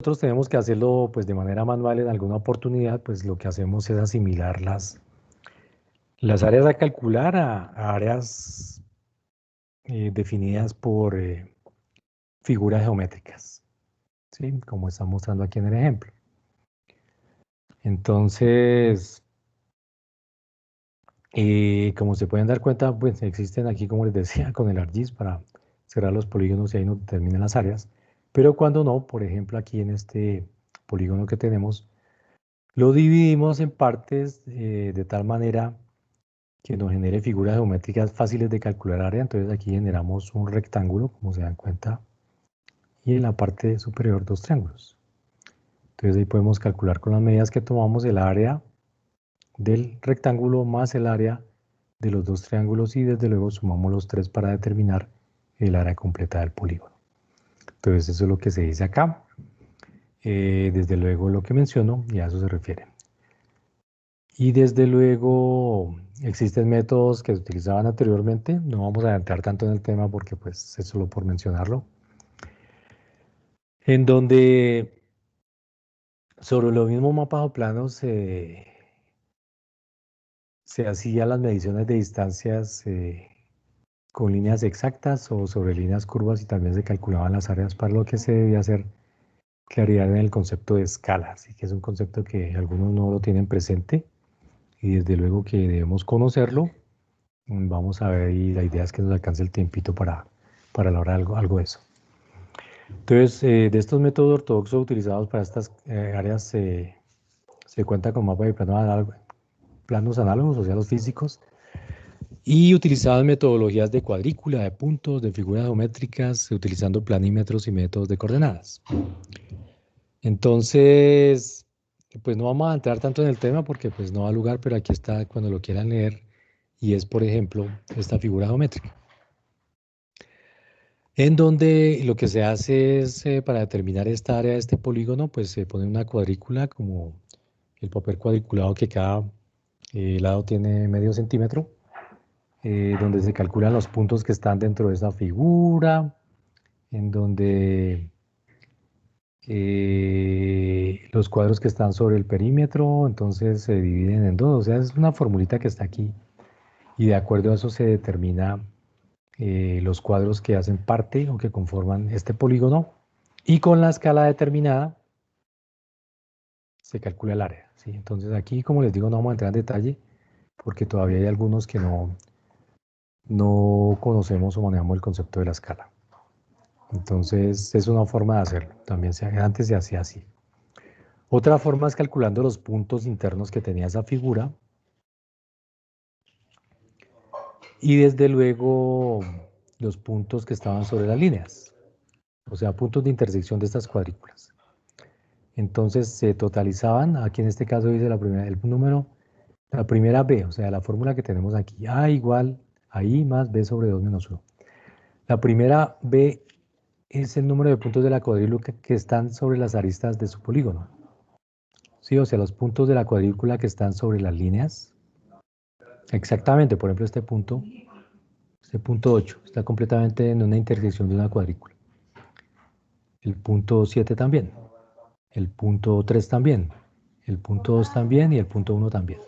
nosotros tenemos que hacerlo pues de manera manual en alguna oportunidad, pues lo que hacemos es asimilar las áreas a calcular a áreas definidas por figuras geométricas, ¿sí? Como está mostrando aquí en el ejemplo. Entonces, como se pueden dar cuenta, pues existen aquí, como les decía, con el ArcGIS para cerrar los polígonos y ahí nos determinan las áreas. Pero cuando no, por ejemplo, aquí en este polígono que tenemos, lo dividimos en partes de tal manera que nos genere figuras geométricas fáciles de calcular área. Entonces aquí generamos un rectángulo, como se dan cuenta, y en la parte superior dos triángulos. Entonces ahí podemos calcular con las medidas que tomamos el área del rectángulo más el área de los dos triángulos y desde luego sumamos los tres para determinar el área completa del polígono. Entonces eso es lo que se dice acá. Desde luego lo que menciono y a eso se refiere. Y desde luego existen métodos que se utilizaban anteriormente. No vamos a entrar tanto en el tema porque pues es solo por mencionarlo. En donde sobre los mismos mapas o planos se hacían las mediciones de distancias con líneas exactas o sobre líneas curvas y también se calculaban las áreas para lo que se debía hacer claridad en el concepto de escala. Así que es un concepto que algunos no lo tienen presente y desde luego que debemos conocerlo. Vamos a ver y la idea es que nos alcance el tiempito para lograr algo de eso. Entonces, de estos métodos ortodoxos utilizados para estas áreas se cuenta con mapas de planos análogos, o sea, los físicos, y utilizaban metodologías de cuadrícula, de puntos, de figuras geométricas, utilizando planímetros y métodos de coordenadas. Entonces, pues no vamos a entrar tanto en el tema porque pues no da lugar, pero aquí está cuando lo quieran leer, y es, por ejemplo, esta figura geométrica, en donde lo que se hace es, para determinar esta área de este polígono, pues se pone una cuadrícula como el papel cuadriculado que cada lado tiene medio centímetro, donde se calculan los puntos que están dentro de esa figura, en donde los cuadros que están sobre el perímetro, entonces se dividen en dos, o sea, es una formulita que está aquí, y de acuerdo a eso se determina los cuadros que hacen parte o que conforman este polígono, y con la escala determinada se calcula el área, ¿sí? Entonces aquí, como les digo, no vamos a entrar en detalle, porque todavía hay algunos que no conocemos o manejamos el concepto de la escala. Entonces es una forma de hacerlo, también antes se hacía así. Otra forma es calculando los puntos internos que tenía esa figura, y desde luego los puntos que estaban sobre las líneas, o sea, puntos de intersección de estas cuadrículas. Entonces se totalizaban, aquí en este caso dice el número, la primera B, o sea, la fórmula que tenemos aquí, A igual a I más B sobre 2 menos 1. La primera B es el número de puntos de la cuadrícula que están sobre las aristas de su polígono. Sí, o sea, los puntos de la cuadrícula que están sobre las líneas. Exactamente, por ejemplo, este punto 8, está completamente en una intersección de una cuadrícula. El punto 7 también. El punto 3 también. El punto 2 también y el punto 1 también.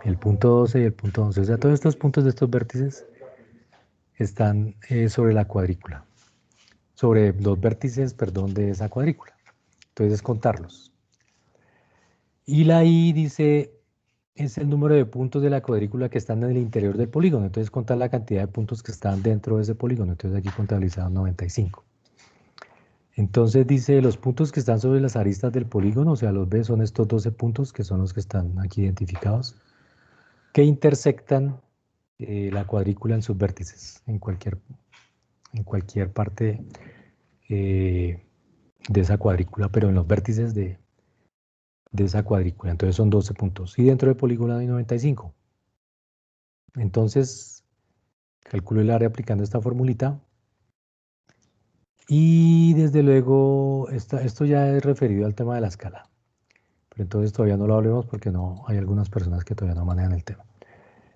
El punto 12 y el punto 11. O sea, todos estos puntos de estos vértices están sobre la cuadrícula. Sobre los vértices, perdón, de esa cuadrícula. Entonces es contarlos. Y la I dice, es el número de puntos de la cuadrícula que están en el interior del polígono. Entonces contar la cantidad de puntos que están dentro de ese polígono. Entonces aquí contabilizaron 95. Entonces dice, los puntos que están sobre las aristas del polígono, o sea, los B son estos 12 puntos que son los que están aquí identificados, que intersectan la cuadrícula en sus vértices, en cualquier parte de esa cuadrícula, pero en los vértices de esa cuadrícula. Entonces son 12 puntos. Y dentro del polígono hay 95. Entonces, calculo el área aplicando esta formulita. Y desde luego, esto ya es referido al tema de la escala. Pero entonces todavía no lo hablemos porque no hay algunas personas que todavía no manejan el tema.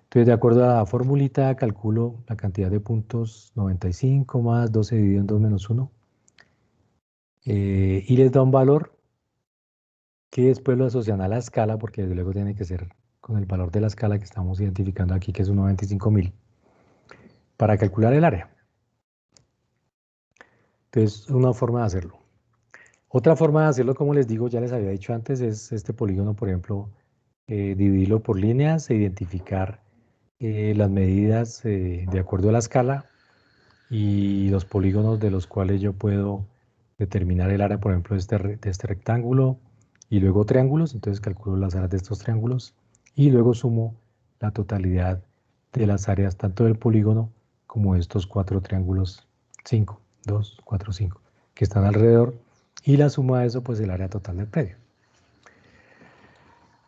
Entonces, de acuerdo a la formulita, calculo la cantidad de puntos 95 más 12 dividido en 2 menos 1. y les da un valor que después lo asocian a la escala, porque desde luego tiene que ser con el valor de la escala que estamos identificando aquí, que es 1.25.000, para calcular el área. Entonces, una forma de hacerlo. Otra forma de hacerlo, como les digo, ya les había dicho antes, es este polígono, por ejemplo, dividirlo por líneas e identificar las medidas de acuerdo a la escala y los polígonos de los cuales yo puedo determinar el área, por ejemplo, de este rectángulo y luego triángulos. Entonces calculo las áreas de estos triángulos y luego sumo la totalidad de las áreas tanto del polígono como de estos 4 triángulos, 5, 2, 4, 5, que están alrededor, y la suma de eso, pues el área total del predio.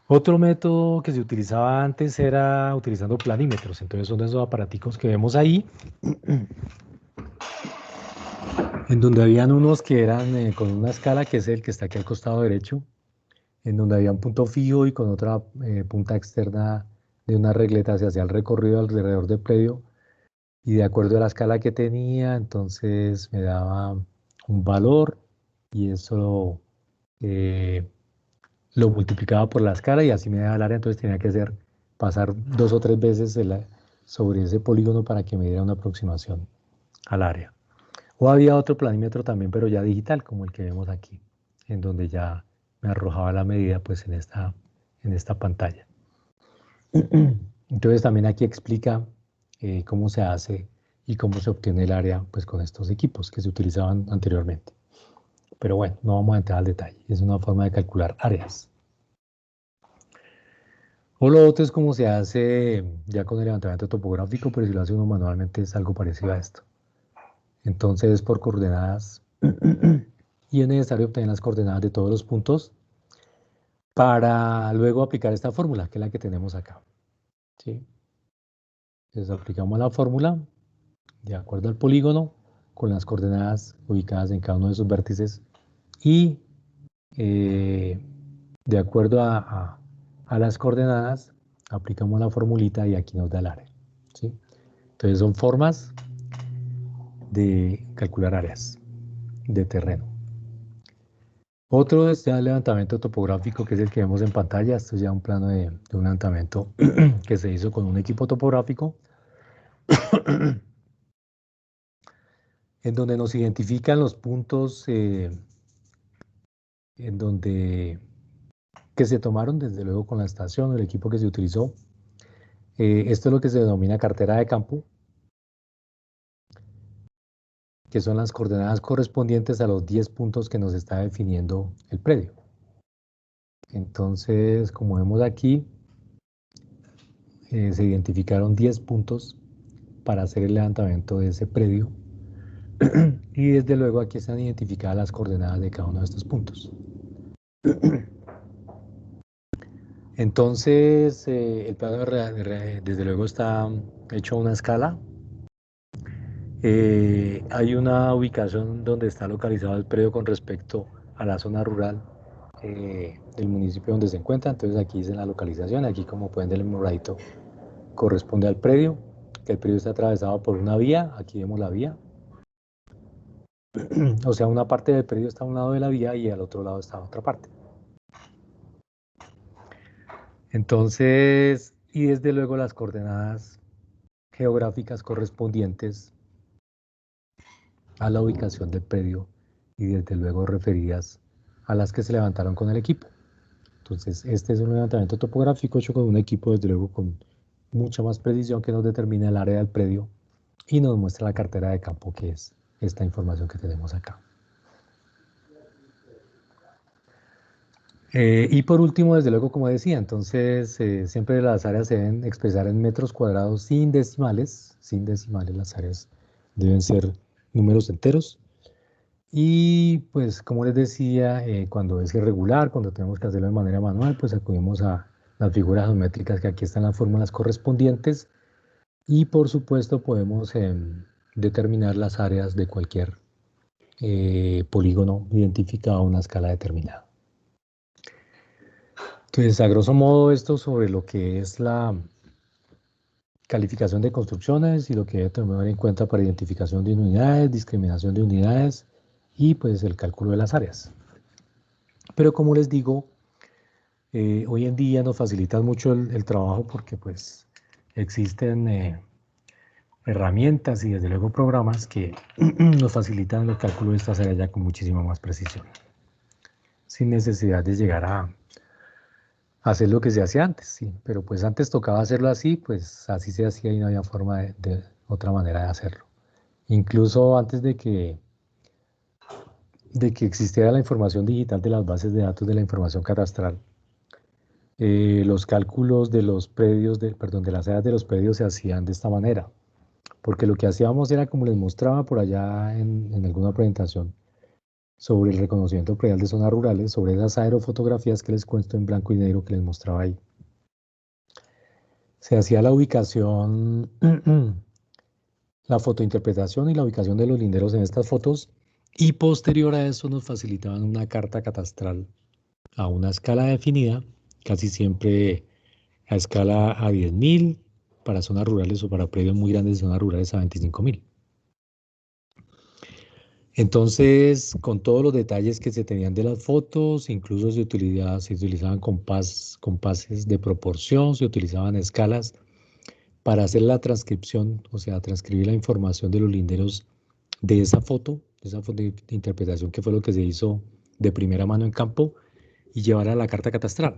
Otro método que se utilizaba antes era utilizando planímetros. Entonces son esos aparaticos que vemos ahí, en donde habían unos que eran con una escala, que es el que está aquí al costado derecho, en donde había un punto fijo y con otra punta externa de una regleta se hacía el recorrido alrededor del predio, y de acuerdo a la escala que tenía, entonces me daba un valor y eso lo multiplicaba por la escala y así me daba el área. Entonces tenía que pasar 2 o 3 veces sobre ese polígono para que me diera una aproximación al área. O había otro planímetro también, pero ya digital, como el que vemos aquí, en donde ya me arrojaba la medida pues en esta pantalla. Entonces también aquí explica cómo se hace y cómo se obtiene el área pues con estos equipos que se utilizaban anteriormente. Pero bueno, no vamos a entrar al detalle. Es una forma de calcular áreas. O lo otro es cómo se hace ya con el levantamiento topográfico, pero si lo hace uno manualmente es algo parecido a esto. Entonces por coordenadas y es necesario obtener las coordenadas de todos los puntos para luego aplicar esta fórmula, que es la que tenemos acá. ¿Sí? Entonces aplicamos la fórmula de acuerdo al polígono con las coordenadas ubicadas en cada uno de sus vértices y de acuerdo a las coordenadas aplicamos la formulita y aquí nos da el área. ¿Sí? Entonces son formas de calcular áreas de terreno. Otro es ya el levantamiento topográfico, que es el que vemos en pantalla. Esto es ya un plano de un levantamiento que se hizo con un equipo topográfico, en donde nos identifican los puntos en donde que se tomaron, desde luego con la estación, el equipo que se utilizó. Esto es lo que se denomina cartera de campo, que son las coordenadas correspondientes a los 10 puntos que nos está definiendo el predio. Entonces, como vemos aquí, se identificaron 10 puntos para hacer el levantamiento de ese predio. Y desde luego aquí están identificadas las coordenadas de cada uno de estos puntos. Entonces, el plano desde luego está hecho a una escala. Hay una ubicación donde está localizado el predio con respecto a la zona rural del municipio donde se encuentra. Entonces aquí dice la localización, aquí como pueden ver el moradito corresponde al predio, que el predio está atravesado por una vía, aquí vemos la vía. O sea, una parte del predio está a un lado de la vía y al otro lado está otra parte. Entonces, y desde luego las coordenadas geográficas correspondientes a la ubicación del predio y desde luego referidas a las que se levantaron con el equipo. Entonces, este es un levantamiento topográfico hecho con un equipo, desde luego, con mucha más precisión, que nos determina el área del predio y nos muestra la cartera de campo, que es esta información que tenemos acá. Y por último, desde luego, como decía, entonces siempre las áreas se deben expresar en metros cuadrados sin decimales. Sin decimales, las áreas deben ser números enteros. Y pues como les decía, cuando es irregular, cuando tenemos que hacerlo de manera manual, pues acudimos a las figuras geométricas, que aquí están las fórmulas correspondientes. Y por supuesto podemos determinar las áreas de cualquier polígono identificado a una escala determinada. Entonces, a grosso modo, esto sobre lo que es la calificación de construcciones y lo que debe tener en cuenta para identificación de unidades, discriminación de unidades y pues el cálculo de las áreas. Pero como les digo, hoy en día nos facilitan mucho el trabajo porque pues existen herramientas y desde luego programas que nos facilitan el cálculo de estas áreas ya con muchísima más precisión, sin necesidad de llegar a hacer lo que se hacía antes, sí, pero pues antes tocaba hacerlo así, pues así se hacía y no había forma de otra manera de hacerlo. Incluso antes de que existiera la información digital de las bases de datos de la información catastral, los cálculos de los predios, perdón, de las áreas de los predios se hacían de esta manera, porque lo que hacíamos era como les mostraba por allá en alguna presentación sobre el reconocimiento predial de zonas rurales, sobre esas aerofotografías que les cuento en blanco y negro que les mostraba ahí. Se hacía la ubicación, la fotointerpretación y la ubicación de los linderos en estas fotos, y posterior a eso nos facilitaban una carta catastral a una escala definida, casi siempre a escala a 10.000 para zonas rurales o para predios muy grandes de zonas rurales a 25.000. Entonces, con todos los detalles que se tenían de las fotos, incluso se utilizaban compases de proporción, se utilizaban escalas para hacer la transcripción, o sea, transcribir la información de los linderos de esa foto de interpretación que fue lo que se hizo de primera mano en campo y llevar a la carta catastral.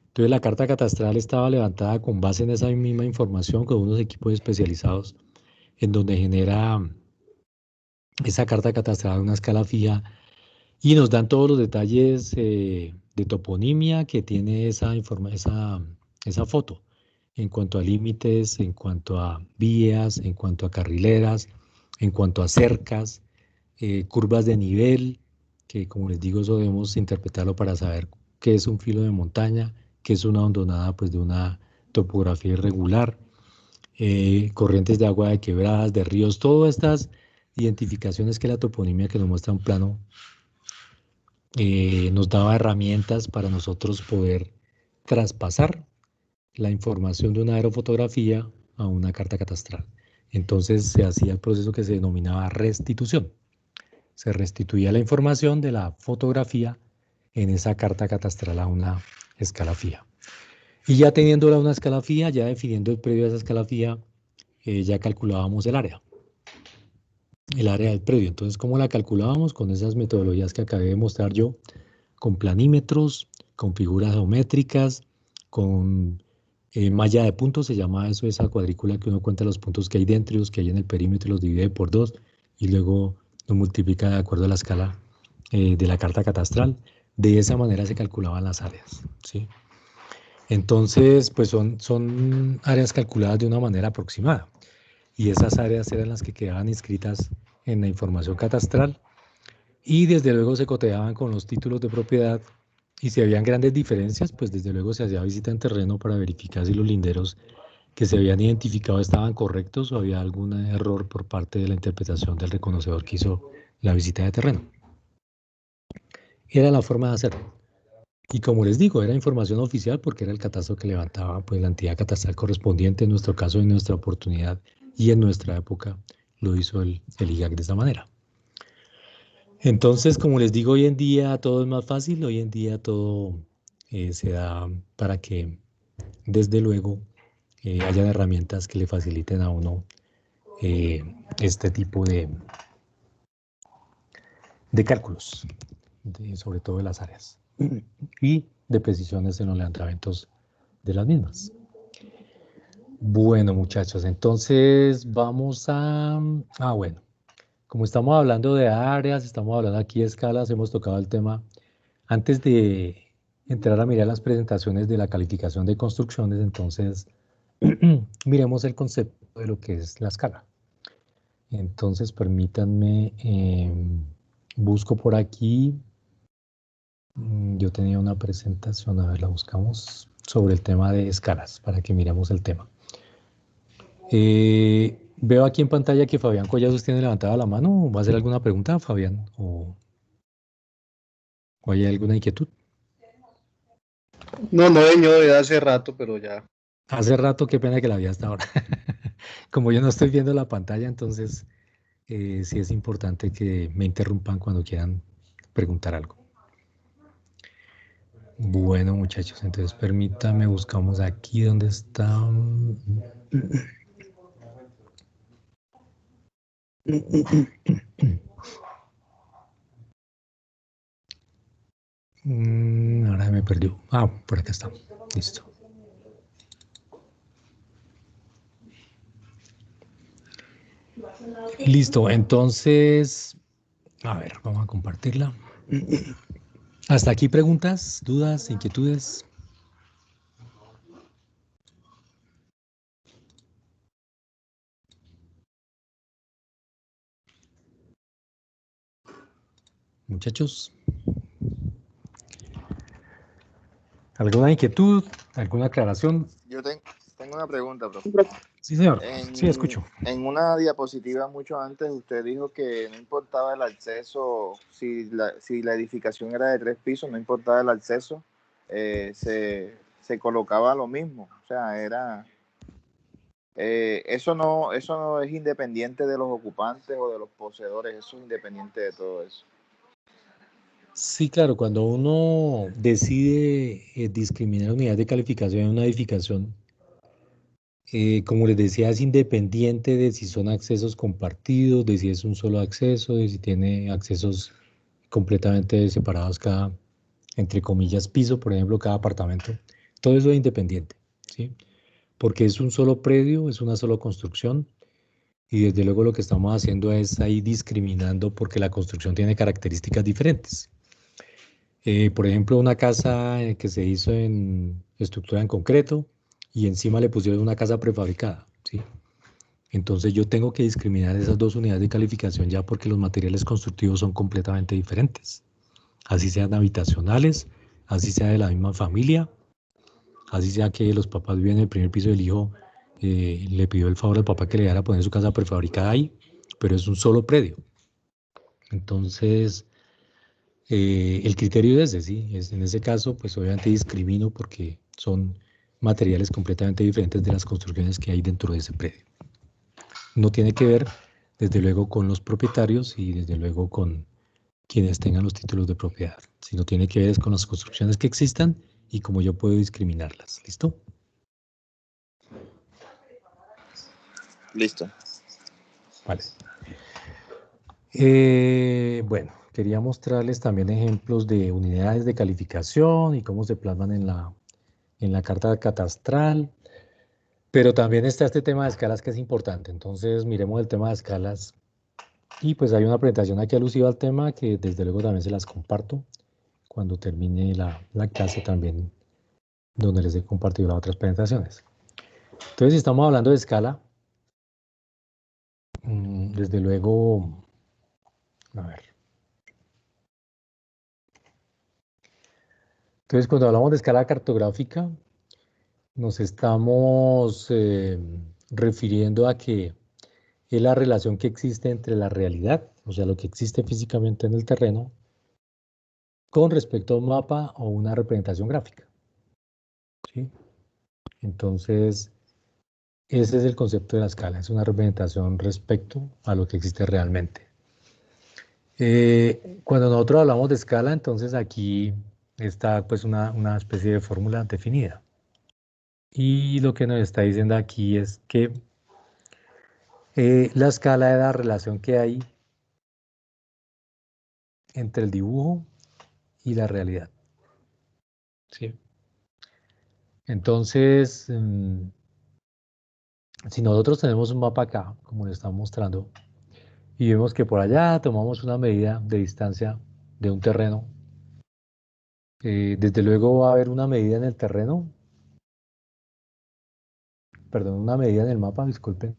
Entonces la carta catastral estaba levantada con base en esa misma información con unos equipos especializados en donde genera esa carta catastral a una escala fija y nos dan todos los detalles de toponimia que tiene esa foto, en cuanto a límites, en cuanto a vías, en cuanto a carrileras, en cuanto a cercas, curvas de nivel, que como les digo, eso debemos interpretarlo para saber qué es un filo de montaña, qué es una hondonada pues, de una topografía irregular, corrientes de agua de quebradas, de ríos, todas estas identificaciones que la toponimia que nos muestra un plano nos daba herramientas para nosotros poder traspasar la información de una aerofotografía a una carta catastral. Entonces se hacía el proceso que se denominaba restitución. Se restituía la información de la fotografía en esa carta catastral a una escala fija. Y ya teniéndola a una escala fija, ya definiendo el predio de esa escala fija, ya calculábamos el área del predio. Entonces, ¿cómo la calculábamos? Con esas metodologías que acabé de mostrar yo, con planímetros, con figuras geométricas, con malla de puntos, se llama eso, esa cuadrícula que uno cuenta los puntos que hay dentro y los que hay en el perímetro y los divide por 2 y luego lo multiplica de acuerdo a la escala de la carta catastral. De esa manera se calculaban las áreas, ¿sí? Entonces, pues son áreas calculadas de una manera aproximada y esas áreas eran las que quedaban inscritas en la información catastral y desde luego se coteaban con los títulos de propiedad y si habían grandes diferencias, pues desde luego se hacía visita en terreno para verificar si los linderos que se habían identificado estaban correctos o había algún error por parte de la interpretación del reconocedor que hizo la visita de terreno. Era la forma de hacerlo. Y como les digo, era información oficial porque era el catastro que levantaba pues, la entidad catastral correspondiente, en nuestro caso, en nuestra oportunidad y en nuestra época lo hizo el IGAC de esta manera. Entonces, como les digo, hoy en día todo es más fácil, hoy en día todo se da para que, desde luego, haya herramientas que le faciliten a uno este tipo de cálculos, sobre todo de las áreas y de precisiones en los levantamientos de las mismas. Bueno, muchachos, entonces vamos a... bueno, como estamos hablando de áreas, estamos hablando aquí de escalas, hemos tocado el tema. Antes de entrar a mirar las presentaciones de la calificación de construcciones, entonces miremos el concepto de lo que es la escala. Entonces, permítanme, busco por aquí. Yo tenía una presentación, a ver, la buscamos, sobre el tema de escalas, para que miremos el tema. Veo aquí en pantalla que Fabián Collazos tiene levantada la mano. ¿Va a hacer alguna pregunta, Fabián? ¿O hay alguna inquietud? No, no he venido de hace rato, pero ya. Hace rato, qué pena que la vi hasta ahora. Como yo no estoy viendo la pantalla, entonces sí es importante que me interrumpan cuando quieran preguntar algo. Bueno, muchachos, entonces permítame, buscamos aquí donde está. Ahora me perdió. Ah, por acá está. Listo. Listo, entonces, a ver, vamos a compartirla. Hasta aquí preguntas, dudas, inquietudes. Muchachos, ¿alguna inquietud? ¿Alguna aclaración? Yo tengo una pregunta, profe. Sí, señor. Sí, escucho. En una diapositiva mucho antes usted dijo que no importaba el acceso, si la edificación era de 3 pisos, no importaba el acceso, se colocaba lo mismo. O sea, eso no es independiente de los ocupantes o de los poseedores, eso es independiente de todo eso. Sí, claro, cuando uno decide discriminar unidades de calificación en una edificación, como les decía, es independiente de si son accesos compartidos, de si es un solo acceso, de si tiene accesos completamente separados cada, entre comillas, piso, por ejemplo, cada apartamento. Todo eso es independiente, ¿sí? Porque es un solo predio, es una sola construcción, y desde luego lo que estamos haciendo es ahí discriminando porque la construcción tiene características diferentes. Por ejemplo, una casa que se hizo en estructura en concreto y encima le pusieron una casa prefabricada, ¿sí? Entonces yo tengo que discriminar esas dos unidades de calificación ya porque los materiales constructivos son completamente diferentes. Así sean habitacionales, así sea de la misma familia, así sea que los papás viven en el primer piso del hijo, le pidió el favor al papá que le diera a poner su casa prefabricada ahí, pero es un solo predio. Entonces, el criterio es ese, ¿sí? En ese caso, pues obviamente discrimino porque son materiales completamente diferentes de las construcciones que hay dentro de ese predio. No tiene que ver, desde luego, con los propietarios y desde luego con quienes tengan los títulos de propiedad, sino tiene que ver con las construcciones que existan y cómo yo puedo discriminarlas. ¿Listo? Listo. Vale. Bueno, quería mostrarles también ejemplos de unidades de calificación y cómo se plasman en la carta catastral, pero también está este tema de escalas que es importante. Entonces, miremos el tema de escalas y pues hay una presentación aquí alusiva al tema que desde luego también se las comparto cuando termine la clase también, donde les he compartido las otras presentaciones. Entonces, si estamos hablando de escala, desde luego, a ver. Entonces, cuando hablamos de escala cartográfica, nos estamos refiriendo a que es la relación que existe entre la realidad, o sea, lo que existe físicamente en el terreno, con respecto a un mapa o una representación gráfica, ¿sí? Entonces, ese es el concepto de la escala, es una representación respecto a lo que existe realmente. Cuando nosotros hablamos de escala, entonces aquí está pues una especie de fórmula definida. Y lo que nos está diciendo aquí es que la escala es la relación que hay entre el dibujo y la realidad. ¿Sí? Entonces, si nosotros tenemos un mapa acá, como le estamos mostrando, y vemos que por allá tomamos una medida de distancia de un terreno, desde luego va a haber una medida en el terreno, perdón, una medida en el mapa, disculpen,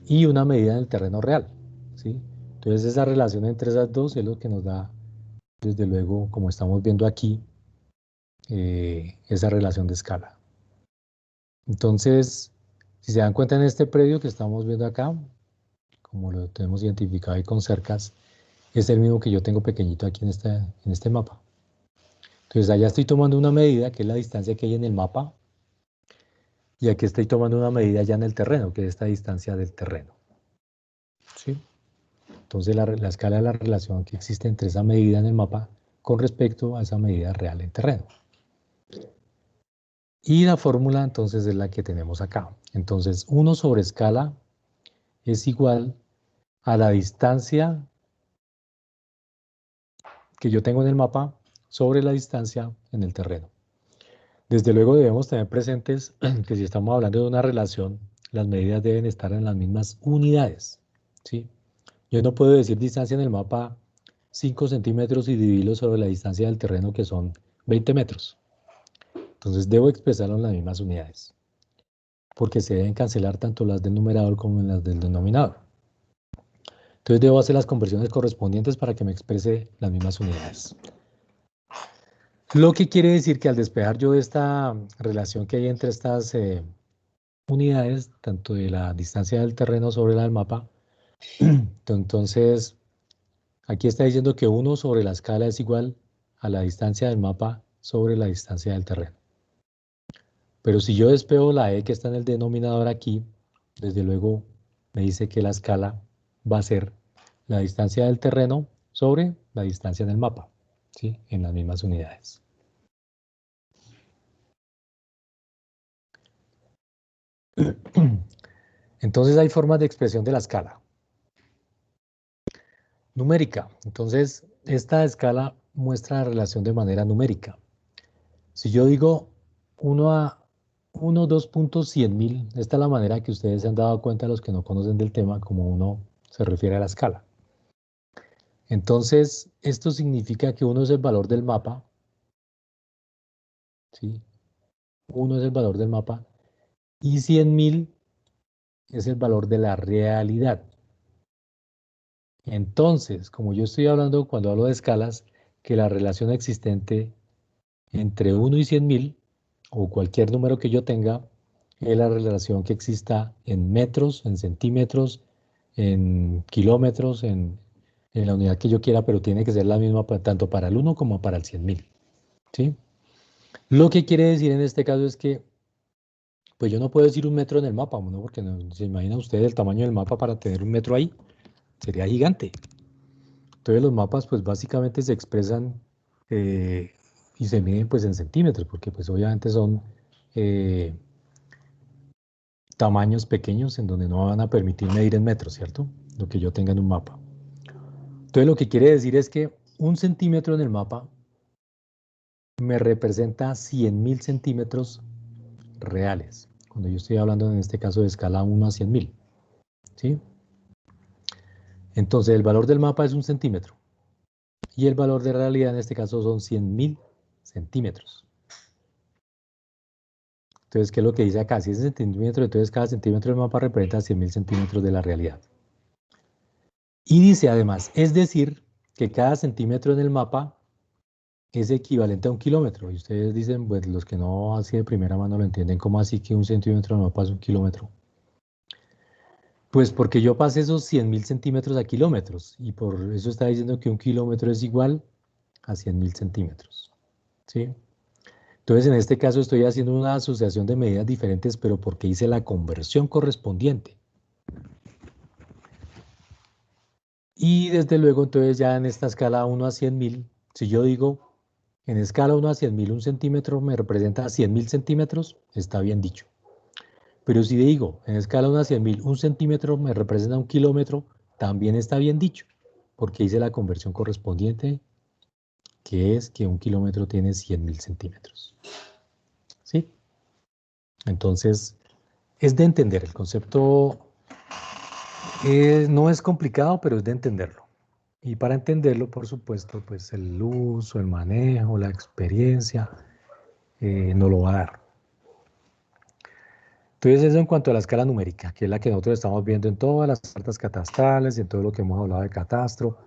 y una medida en el terreno real, ¿sí? Entonces esa relación entre esas dos es lo que nos da, desde luego, como estamos viendo aquí, esa relación de escala. Entonces, si se dan cuenta en este predio que estamos viendo acá, como lo tenemos identificado ahí con cercas, es el mismo que yo tengo pequeñito aquí en este mapa. Entonces allá estoy tomando una medida, que es la distancia que hay en el mapa, y aquí estoy tomando una medida ya en el terreno, que es esta distancia del terreno. ¿Sí? Entonces la escala es la relación que existe entre esa medida en el mapa con respecto a esa medida real en terreno. Y la fórmula entonces es la que tenemos acá. Entonces 1 sobre escala es igual a la distancia que yo tengo en el mapa sobre la distancia en el terreno. Desde luego debemos tener presentes que si estamos hablando de una relación, las medidas deben estar en las mismas unidades, ¿sí? Yo no puedo decir distancia en el mapa 5 centímetros y dividirlo sobre la distancia del terreno que son 20 metros. Entonces debo expresarlo en las mismas unidades, porque se deben cancelar tanto las del numerador como las del denominador. Entonces debo hacer las conversiones correspondientes para que me exprese las mismas unidades. Lo que quiere decir que al despejar yo esta relación que hay entre estas unidades, tanto de la distancia del terreno sobre la del mapa, entonces aquí está diciendo que 1 sobre la escala es igual a la distancia del mapa sobre la distancia del terreno. Pero si yo despego la e que está en el denominador aquí, desde luego me dice que la escala va a ser la distancia del terreno sobre la distancia en el mapa, ¿sí? En las mismas unidades. Entonces hay formas de expresión de la escala. Numérica. Entonces, esta escala muestra la relación de manera numérica. Si yo digo 1 a 1, 2.100.000, esta es la manera que ustedes se han dado cuenta, los que no conocen del tema, como uno se refiere a la escala. Entonces, esto significa que 1 es el valor del mapa, ¿sí? 1 es el valor del mapa y 100.000 es el valor de la realidad. Entonces, como yo estoy hablando cuando hablo de escalas, que la relación existente entre 1 y 100.000, o cualquier número que yo tenga, es la relación que exista en metros, en centímetros, en kilómetros, en la unidad que yo quiera, pero tiene que ser la misma tanto para el 1 como para el 100.000, ¿sí? Lo que quiere decir en este caso es que, pues yo no puedo decir 1 metro en el mapa, ¿no? Porque no, se imagina usted el tamaño del mapa para tener 1 metro ahí, sería gigante. Entonces los mapas pues básicamente se expresan y se miden pues en centímetros, porque pues obviamente son tamaños pequeños en donde no van a permitir medir en metros, ¿cierto? Lo que yo tenga en un mapa. Entonces lo que quiere decir es que 1 centímetro en el mapa me representa 100.000 centímetros reales, cuando yo estoy hablando en este caso de escala 1 a 100.000, ¿sí? Entonces el valor del mapa es 1 centímetro y el valor de realidad en este caso son 100.000 centímetros. Entonces, ¿qué es lo que dice acá? Si es centímetro, entonces cada centímetro del mapa representa 100.000 centímetros de la realidad. Y dice además, es decir, que cada centímetro en el mapa es equivalente a 1 kilómetro. Y ustedes dicen, pues los que no así de primera mano lo entienden, ¿cómo así que 1 centímetro en el mapa es 1 kilómetro? Pues porque yo pasé esos 100.000 centímetros a kilómetros, y por eso está diciendo que 1 kilómetro es igual a 100.000 centímetros, ¿sí? Entonces, en este caso estoy haciendo una asociación de medidas diferentes, pero porque hice la conversión correspondiente. Y desde luego, entonces ya en esta escala 1 a 100.000, si yo digo en escala 1 a 100.000, 1 centímetro me representa 100.000 centímetros, está bien dicho. Pero si digo en escala 1 a 100.000, 1 centímetro me representa 1 kilómetro, también está bien dicho, porque hice la conversión correspondiente, que es que 1 kilómetro tiene 100.000 centímetros. ¿Sí? Entonces, es de entender. El concepto no es complicado, pero es de entenderlo. Y para entenderlo, por supuesto, pues el uso, el manejo, la experiencia, nos lo va a dar. Entonces, eso en cuanto a la escala numérica, que es la que nosotros estamos viendo en todas las cartas catastrales, en todo lo que hemos hablado de catastro,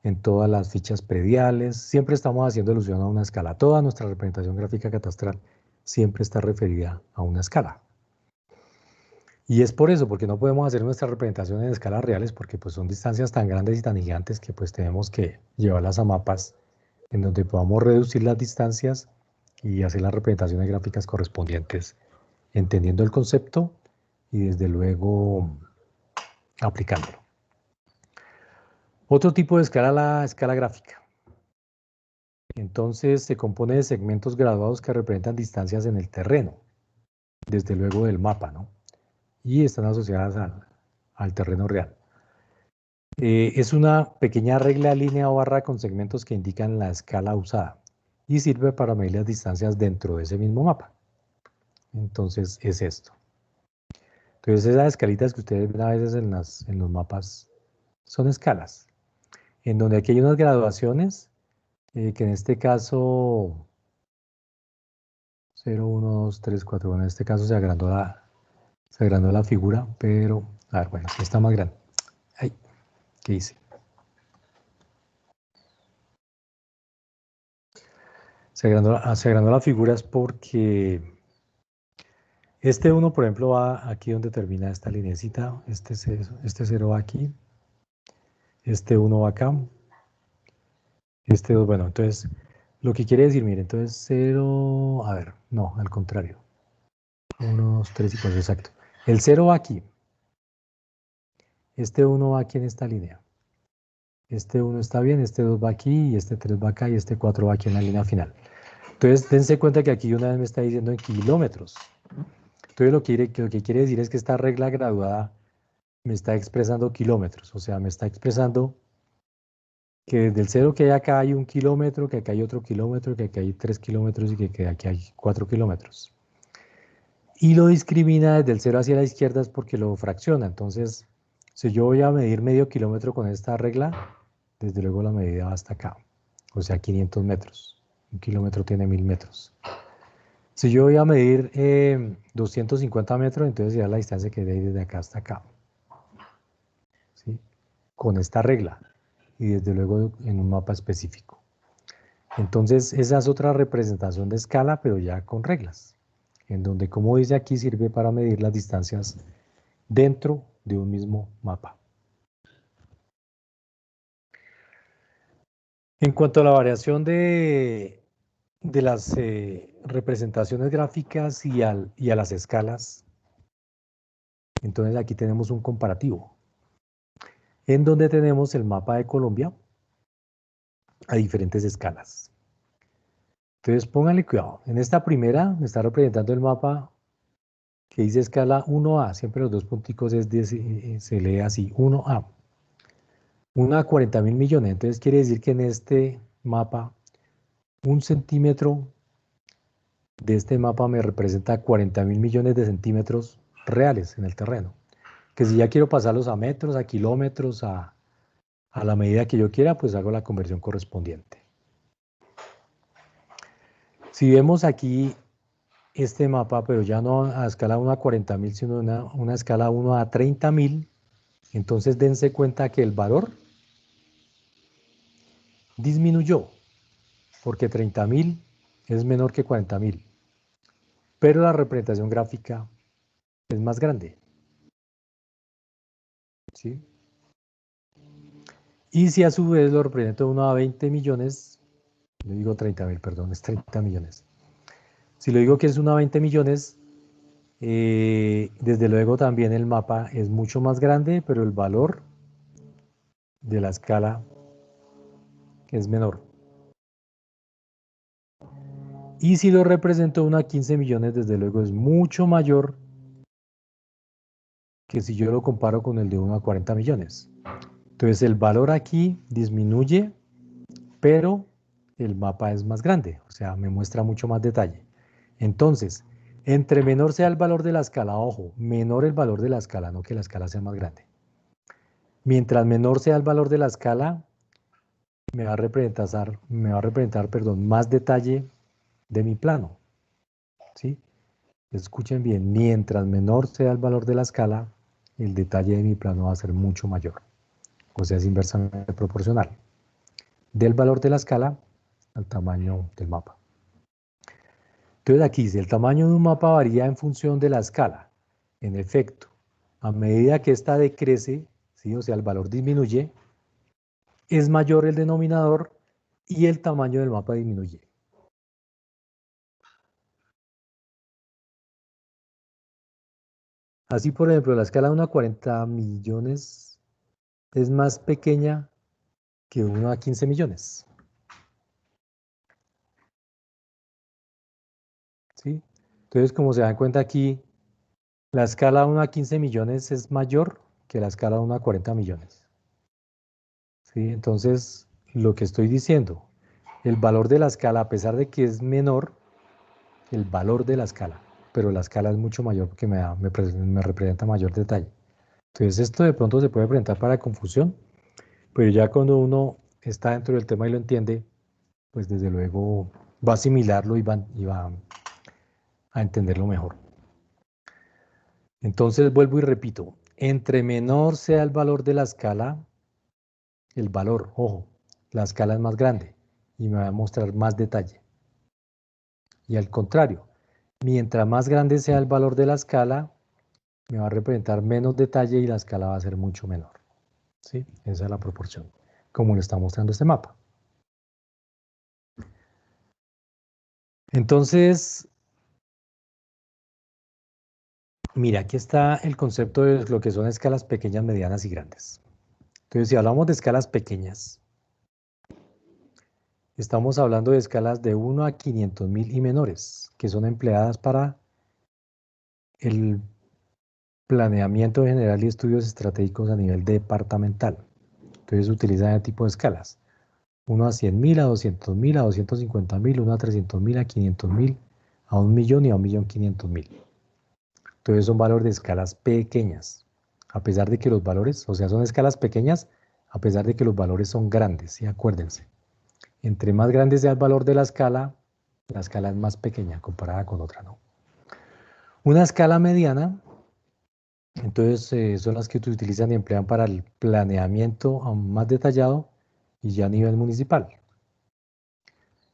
en todas las fichas prediales. Siempre estamos haciendo alusión a una escala. Toda nuestra representación gráfica catastral siempre está referida a una escala. Y es por eso, porque no podemos hacer nuestra representación en escalas reales, porque pues son distancias tan grandes y tan gigantes que pues tenemos que llevarlas a mapas en donde podamos reducir las distancias y hacer las representaciones gráficas correspondientes, entendiendo el concepto y desde luego aplicándolo. Otro tipo de escala, la escala gráfica. Entonces se compone de segmentos graduados que representan distancias en el terreno, desde luego del mapa, ¿no? Y están asociadas al terreno real. Es una pequeña regla, línea o barra con segmentos que indican la escala usada y sirve para medir las distancias dentro de ese mismo mapa. Entonces es esto. Entonces esas escalitas que ustedes ven a veces en los mapas son escalas, en donde aquí hay unas graduaciones que en este caso 0, 1, 2, 3, 4, bueno, en este caso se agrandó la figura, pero, a ver, bueno, sí está más grande. Ay, ¿qué hice? Se agrandó la figura es porque este 1, por ejemplo, va aquí donde termina esta lineecita, este 0 va aquí, este 1 va acá, este 2, bueno, entonces, lo que quiere decir, mire, entonces 0, a ver, no, al contrario, 1, 2, 3 y 4, exacto. El 0 va aquí, este 1 va aquí en esta línea, este 1 está bien, este 2 va aquí, y este 3 va acá, y este 4 va aquí en la línea final. Entonces, dense cuenta que aquí una vez me está diciendo en kilómetros. Entonces, lo que quiere decir es que esta regla graduada me está expresando kilómetros, o sea, me está expresando que desde el 0 que hay acá hay 1 kilómetro, que acá hay otro kilómetro, que acá hay 3 kilómetros y que aquí hay 4 kilómetros. Y lo discrimina desde el 0 hacia la izquierda es porque lo fracciona. Entonces, si yo voy a medir medio kilómetro con esta regla, desde luego la medida va hasta acá, o sea, 500 metros. 1 kilómetro tiene 1000 metros. Si yo voy a medir 250 metros, entonces será la distancia que hay desde acá hasta acá, ¿sí? Con esta regla y desde luego en un mapa específico. Entonces, esa es otra representación de escala, pero ya con reglas, en donde, como dice aquí, sirve para medir las distancias dentro de un mismo mapa. En cuanto a la variación de las representaciones gráficas y a las escalas, entonces aquí tenemos un comparativo, en donde tenemos el mapa de Colombia a diferentes escalas. Entonces pónganle cuidado. En esta primera me está representando el mapa que dice escala 1A. Siempre los dos punticos se lee así, 1A. 1 a 40.000 millones. Entonces quiere decir que en este mapa, 1 centímetro de este mapa me representa 40.000 millones de centímetros reales en el terreno. Que si ya quiero pasarlos a metros, a kilómetros, a la medida que yo quiera, pues hago la conversión correspondiente. Si vemos aquí este mapa, pero ya no a escala 1 a 40.000, sino una escala 1 a 30.000, entonces dense cuenta que el valor disminuyó, porque 30.000 es menor que 40.000, pero la representación gráfica es más grande, ¿sí? Y si a su vez lo represento 1 a 20 millones, le digo 30.000, perdón, es 30 millones. Si le digo que es 1 a 20 millones, desde luego también el mapa es mucho más grande, pero el valor de la escala es menor. Y si lo represento 1 a 15 millones, desde luego es mucho mayor que si yo lo comparo con el de 1 a 40 millones. Entonces el valor aquí disminuye, pero el mapa es más grande, o sea, me muestra mucho más detalle. Entonces, entre menor sea el valor de la escala, ojo, menor el valor de la escala, no que la escala sea más grande. Mientras menor sea el valor de la escala, me va a representar, perdón, más detalle de mi plano, ¿sí? Escuchen bien, mientras menor sea el valor de la escala, el detalle de mi plano va a ser mucho mayor, o sea, es inversamente proporcional del valor de la escala al tamaño del mapa. Entonces aquí dice, el tamaño de un mapa varía en función de la escala. En efecto, a medida que ésta decrece, ¿sí? O sea, el valor disminuye, es mayor el denominador y el tamaño del mapa disminuye. Así, por ejemplo, la escala de 1 a 40 millones es más pequeña que 1 a 15 millones. ¿Sí? Entonces, como se dan cuenta aquí, la escala 1 a 15 millones es mayor que la escala 1 a 40 millones. ¿Sí? Entonces, lo que estoy diciendo, el valor de la escala, a pesar de que es menor, el valor de la escala, pero la escala es mucho mayor porque me representa mayor detalle. Entonces, esto de pronto se puede presentar para confusión, pero ya cuando uno está dentro del tema y lo entiende, pues desde luego va a asimilarlo y va a entenderlo mejor. Entonces vuelvo y repito, entre menor sea el valor de la escala, el valor, ojo, la escala es más grande y me va a mostrar más detalle. Y al contrario, mientras más grande sea el valor de la escala, me va a representar menos detalle y la escala va a ser mucho menor. ¿Sí? Esa es la proporción, como lo está mostrando este mapa. Entonces, mira, aquí está el concepto de lo que son escalas pequeñas, medianas y grandes. Entonces, si hablamos de escalas pequeñas, estamos hablando de escalas de 1 a 500.000 y menores, que son empleadas para el planeamiento general y estudios estratégicos a nivel departamental. Entonces, se utilizan este tipo de escalas. 1 a 100.000, a 200.000, a 250.000, 1 a 300.000, a 500.000, a 1.000.000 y a 1.500.000. Entonces son valores de escalas pequeñas, a pesar de que los valores, o sea, son escalas pequeñas, a pesar de que los valores son grandes, y acuérdense, entre más grande sea el valor de la escala es más pequeña comparada con otra, ¿no? Una escala mediana, entonces son las que se utilizan y emplean para el planeamiento aún más detallado y ya a nivel municipal.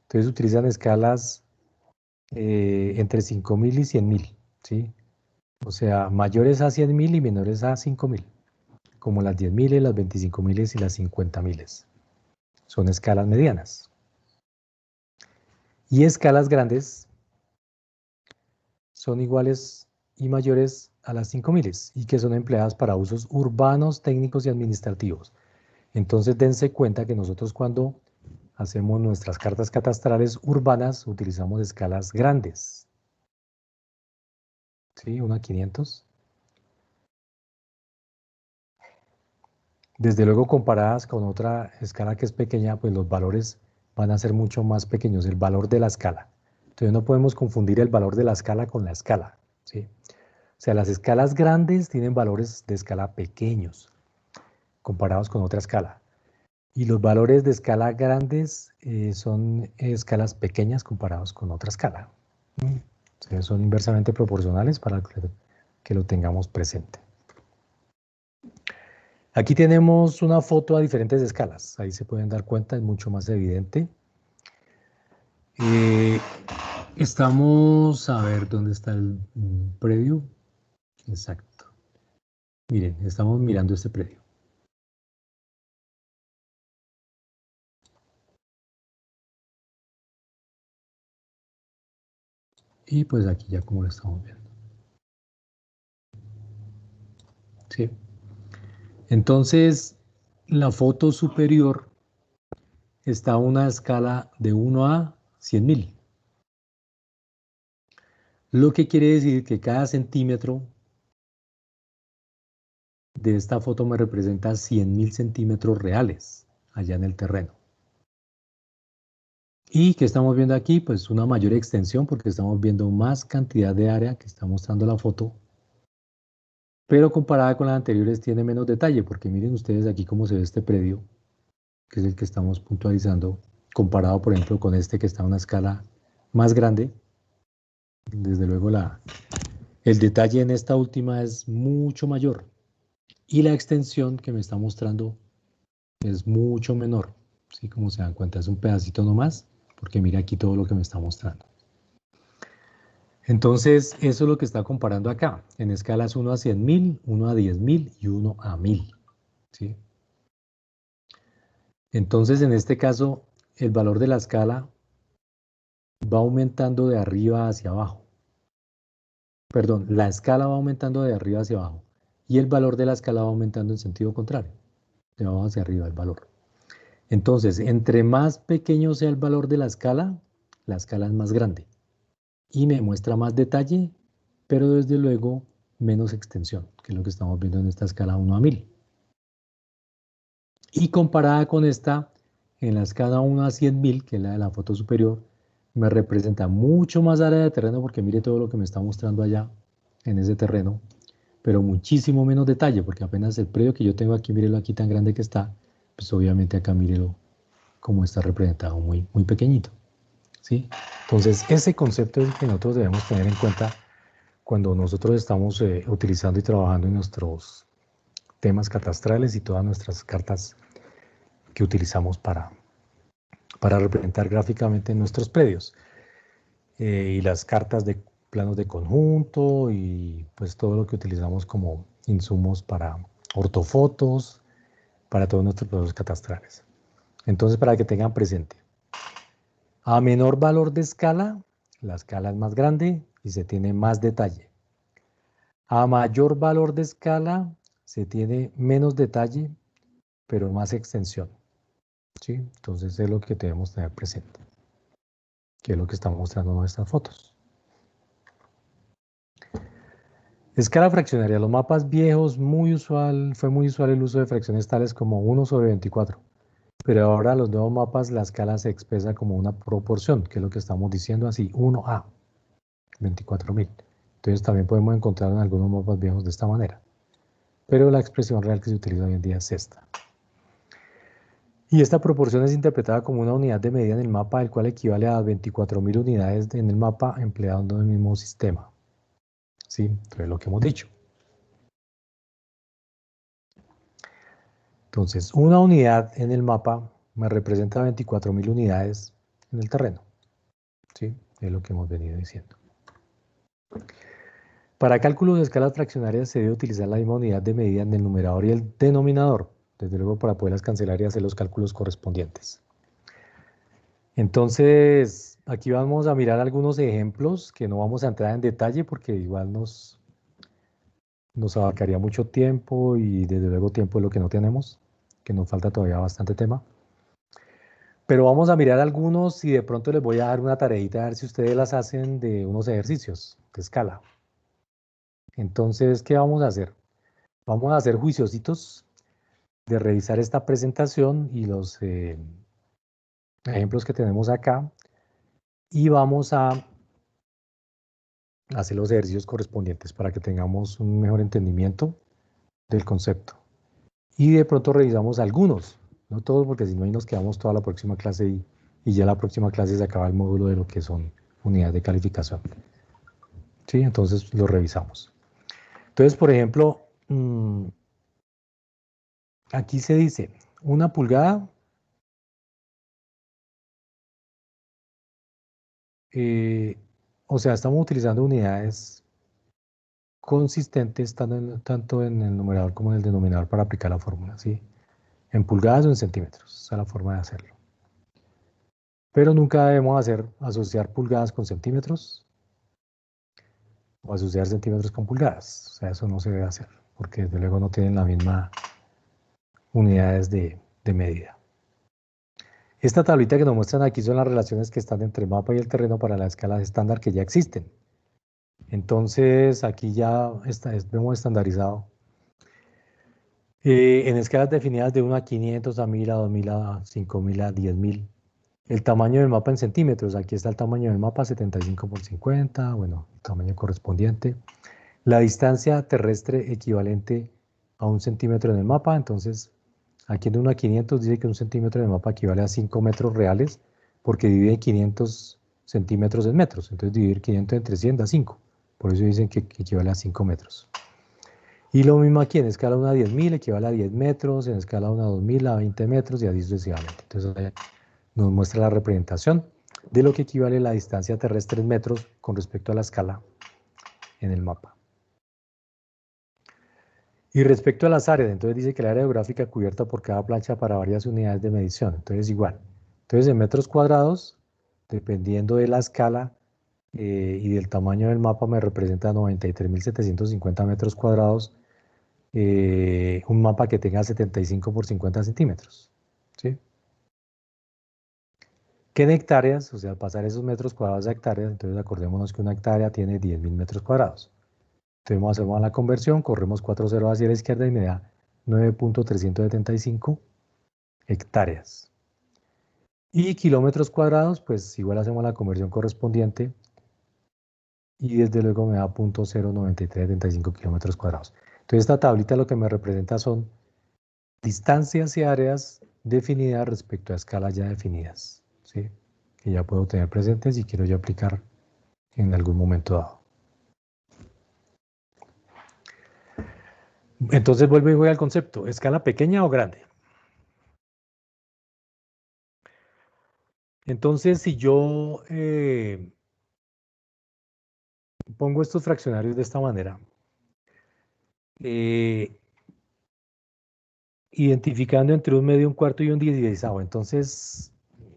Entonces utilizan escalas entre 5.000 y 100.000, ¿sí? O sea, mayores a 100.000 y menores a 5.000, como las 10.000, las 25.000 y las 50.000. Son escalas medianas. Y escalas grandes son iguales y mayores a las 5.000 y que son empleadas para usos urbanos, técnicos y administrativos. Entonces dense cuenta que nosotros cuando hacemos nuestras cartas catastrales urbanas utilizamos escalas grandes. ¿Sí? 1 a 500. Desde luego, comparadas con otra escala que es pequeña, pues los valores van a ser mucho más pequeños, el valor de la escala. Entonces no podemos confundir el valor de la escala con la escala, ¿sí? O sea, las escalas grandes tienen valores de escala pequeños comparados con otra escala. Y los valores de escala grandes son escalas pequeñas comparados con otra escala. O sea, son inversamente proporcionales para que lo tengamos presente. Aquí tenemos una foto a diferentes escalas. Ahí se pueden dar cuenta, es mucho más evidente. Estamos a ver dónde está el predio. Exacto. Miren, estamos mirando este predio. Y pues aquí ya como lo estamos viendo. ¿Sí? Entonces, la foto superior está a una escala de 1 a 100.000. Lo que quiere decir que cada centímetro de esta foto me representa 100.000 centímetros reales allá en el terreno. ¿Y qué estamos viendo aquí? Pues una mayor extensión porque estamos viendo más cantidad de área que está mostrando la foto. Pero comparada con las anteriores tiene menos detalle porque miren ustedes aquí cómo se ve este predio, que es el que estamos puntualizando, comparado por ejemplo con este que está a una escala más grande. Desde luego el detalle en esta última es mucho mayor y la extensión que me está mostrando es mucho menor. ¿Sí? Como se dan cuenta, es un pedacito nomás, porque mira aquí todo lo que me está mostrando. Entonces, eso es lo que está comparando acá, en escalas 1 a 100.000, 1 a 10.000 y 1 a 1.000. ¿Sí? Entonces, en este caso, el valor de la escala va aumentando de arriba hacia abajo. Perdón, la escala va aumentando de arriba hacia abajo y el valor de la escala va aumentando en sentido contrario, de abajo hacia arriba el valor. Entonces, entre más pequeño sea el valor de la escala es más grande y me muestra más detalle, pero desde luego menos extensión, que es lo que estamos viendo en esta escala 1 a 1000. Y comparada con esta, en la escala 1 a 100.000, que es la de la foto superior, me representa mucho más área de terreno, porque mire todo lo que me está mostrando allá en ese terreno, pero muchísimo menos detalle, porque apenas el predio que yo tengo aquí, mírelo aquí tan grande que está, pues obviamente acá mírelo como está representado muy, muy pequeñito, ¿sí? Entonces, ese concepto es el que nosotros debemos tener en cuenta cuando nosotros estamos utilizando y trabajando en nuestros temas catastrales y todas nuestras cartas que utilizamos para representar gráficamente nuestros predios. Y las cartas de planos de conjunto y pues todo lo que utilizamos como insumos para ortofotos, para todos nuestros procesos catastrales. Entonces, para que tengan presente, a menor valor de escala, la escala es más grande y se tiene más detalle. A mayor valor de escala, se tiene menos detalle, pero más extensión, ¿sí? Entonces es lo que debemos tener presente, que es lo que estamos mostrando en nuestras fotos. Escala fraccionaria. Los mapas viejos, fue muy usual el uso de fracciones tales como 1/24. Pero ahora los nuevos mapas, la escala se expresa como una proporción, que es lo que estamos diciendo así, 1 a 24.000. Entonces también podemos encontrar en algunos mapas viejos de esta manera. Pero la expresión real que se utiliza hoy en día es esta. Y esta proporción es interpretada como una unidad de medida en el mapa, el cual equivale a 24.000 unidades en el mapa empleando el mismo sistema. ¿Sí? Entonces lo que hemos dicho. Entonces, una unidad en el mapa me representa 24.000 unidades en el terreno. ¿Sí? Es lo que hemos venido diciendo. Para cálculos de escalas fraccionarias se debe utilizar la misma unidad de medida en el numerador y el denominador, desde luego para poderlas cancelar y hacer los cálculos correspondientes. Entonces, aquí vamos a mirar algunos ejemplos que no vamos a entrar en detalle porque igual nos abarcaría mucho tiempo y desde luego tiempo es lo que no tenemos, que nos falta todavía bastante tema. Pero vamos a mirar algunos y de pronto les voy a dar una tareita a ver si ustedes las hacen de unos ejercicios de escala. Entonces, ¿qué vamos a hacer? Vamos a hacer juiciositos de revisar esta presentación y los ejemplos que tenemos acá y vamos a hacer los ejercicios correspondientes para que tengamos un mejor entendimiento del concepto. Y de pronto revisamos algunos, no todos, porque si no ahí nos quedamos toda la próxima clase y ya la próxima clase se acaba el módulo de lo que son unidades de calificación. ¿Sí? Entonces lo revisamos. Entonces, por ejemplo, aquí se dice 1 pulgada o sea, estamos utilizando unidades consistentes tanto en el numerador como en el denominador para aplicar la fórmula, ¿sí? En pulgadas o en centímetros, esa es la forma de hacerlo. Pero nunca debemos asociar pulgadas con centímetros o asociar centímetros con pulgadas. O sea, eso no se debe hacer, porque desde luego no tienen la misma unidades de medida. Esta tablita que nos muestran aquí son las relaciones que están entre el mapa y el terreno para la escala estándar que ya existen. Entonces, aquí ya vemos estandarizado. En escalas definidas de 1 a 500, a 1000, a 2000, a 5000, a 10.000. El tamaño del mapa en centímetros. Aquí está el tamaño del mapa, 75 por 50, bueno, el tamaño correspondiente. La distancia terrestre equivalente a 1 centímetro en el mapa. Entonces, aquí en 1 a 500 dice que 1 centímetro en el mapa equivale a 5 metros reales, porque divide 500 centímetros en metros. Entonces, dividir 500 entre 100 da 5. Por eso dicen que equivale a 5 metros. Y lo mismo aquí, en escala 1 a 10.000 equivale a 10 metros, en escala 1 a 2.000 a 20 metros y así sucesivamente. Entonces, nos muestra la representación de lo que equivale la distancia terrestre en metros con respecto a la escala en el mapa. Y respecto a las áreas, entonces dice que el área geográfica cubierta por cada plancha para varias unidades de medición. Entonces igual. Entonces en metros cuadrados, dependiendo de la escala y del tamaño del mapa, me representa 93.750 metros cuadrados. Un mapa que tenga 75 por 50 centímetros. ¿Sí? que en hectáreas, o sea, al pasar esos metros cuadrados a hectáreas, entonces acordémonos que una hectárea tiene 10.000 metros cuadrados. Entonces hacemos la conversión, corremos 4 ceros hacia la izquierda y me da 9.375 hectáreas. Y kilómetros cuadrados, pues igual hacemos la conversión correspondiente y desde luego me da 0.9375 kilómetros cuadrados. Entonces esta tablita lo que me representa son distancias y áreas definidas respecto a escalas ya definidas, ¿sí? Que ya puedo tener presentes y quiero ya aplicar en algún momento dado. Entonces vuelvo y voy al concepto, ¿escala pequeña o grande? Entonces si yo pongo estos fraccionarios de esta manera, identificando entre un medio, un cuarto y un dieciseisavo. Entonces,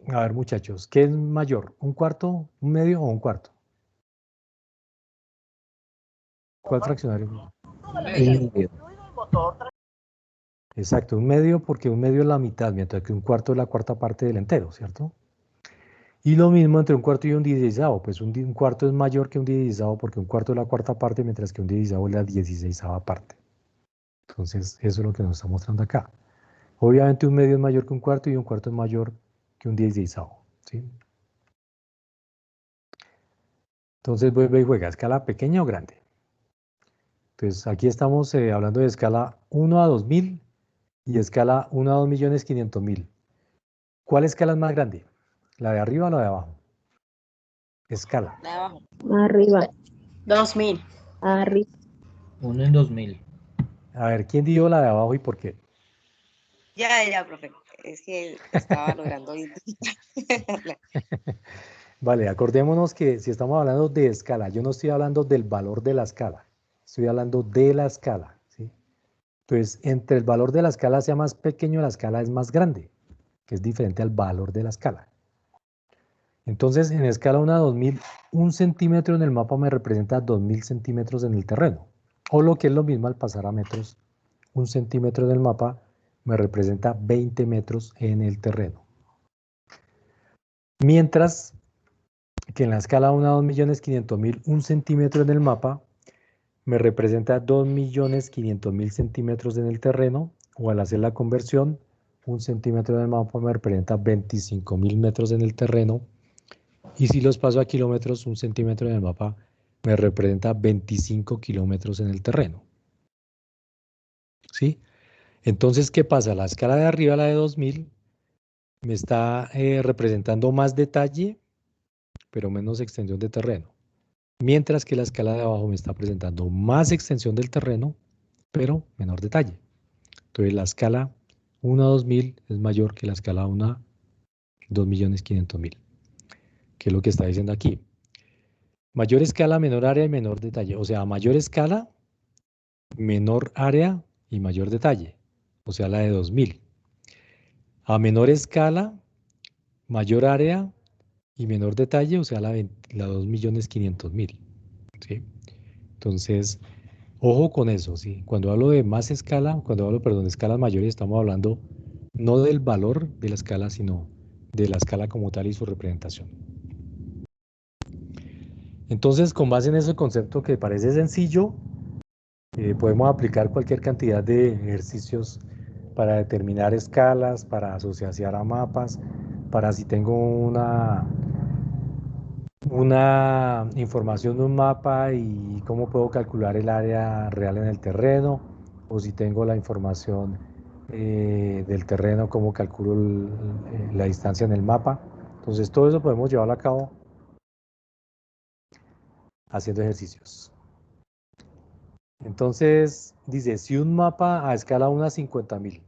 a ver muchachos, ¿qué es mayor? ¿Un cuarto, un medio o un cuarto? ¿Cuál fraccionario? Un medio. Exacto, un medio porque un medio es la mitad, mientras que un cuarto es la cuarta parte del entero, ¿cierto? Y lo mismo entre un cuarto y un dieciseisavo, pues un cuarto es mayor que un dieciseisavo porque un cuarto es la cuarta parte, mientras que un dieciseisavo es la dieciseisava parte. Entonces, eso es lo que nos está mostrando acá. Obviamente un medio es mayor que un cuarto y un cuarto es mayor que un dieciseisavo, ¿sí? Entonces vuelve y juega, ¿escala pequeña o grande? Entonces aquí estamos hablando de escala 1 a 2000 y escala 1 a 2.500.000. ¿Cuál escala es más grande? ¿La de arriba o la de abajo? Escala. De abajo. Arriba, 2000. arriba. 1 en 2000. A ver, ¿quién dijo la de abajo y por qué? Ya, profe. Es que estaba logrando Vale, acordémonos que si estamos hablando de escala, yo no estoy hablando del valor de la escala, estoy hablando de la escala, ¿sí? Entonces, entre el valor de la escala sea más pequeño, la escala es más grande, que es diferente al valor de la escala. Entonces, en escala 1 a 2000, un centímetro en el mapa me representa 2000 centímetros en el terreno. O lo que es lo mismo al pasar a metros, un centímetro en el mapa me representa 20 metros en el terreno. Mientras que en la escala 1 a 2.500.000, un centímetro en el mapa me representa 2.500.000 centímetros en el terreno, o al hacer la conversión, un centímetro en el mapa me representa 25.000 metros en el terreno. Y si los paso a kilómetros, un centímetro en el mapa me representa 25 kilómetros en el terreno. ¿Sí? Entonces, ¿qué pasa? La escala de arriba, la de 2000, me está representando más detalle, pero menos extensión de terreno. Mientras que la escala de abajo me está presentando más extensión del terreno, pero menor detalle. Entonces, la escala 1 a 2000 es mayor que la escala 1 a 2.500.000. ¿Qué es lo que está diciendo aquí? Mayor escala, menor área y menor detalle. O sea, mayor escala, menor área y mayor detalle. O sea, la de 2000. A menor escala, mayor área y menor detalle, o sea, la 2.500.000. ¿Sí? Entonces, ojo con eso, ¿sí? Cuando hablo de más escala, perdón, de escalas mayores, estamos hablando no del valor de la escala, sino de la escala como tal y su representación. Entonces, con base en ese concepto que parece sencillo, podemos aplicar cualquier cantidad de ejercicios para determinar escalas, para asociar a mapas, para si tengo una información de un mapa y cómo puedo calcular el área real en el terreno, o si tengo la información del terreno, cómo calculo la distancia en el mapa. Entonces todo eso podemos llevarlo a cabo haciendo ejercicios. Entonces dice, si un mapa a escala 1 a 50.000,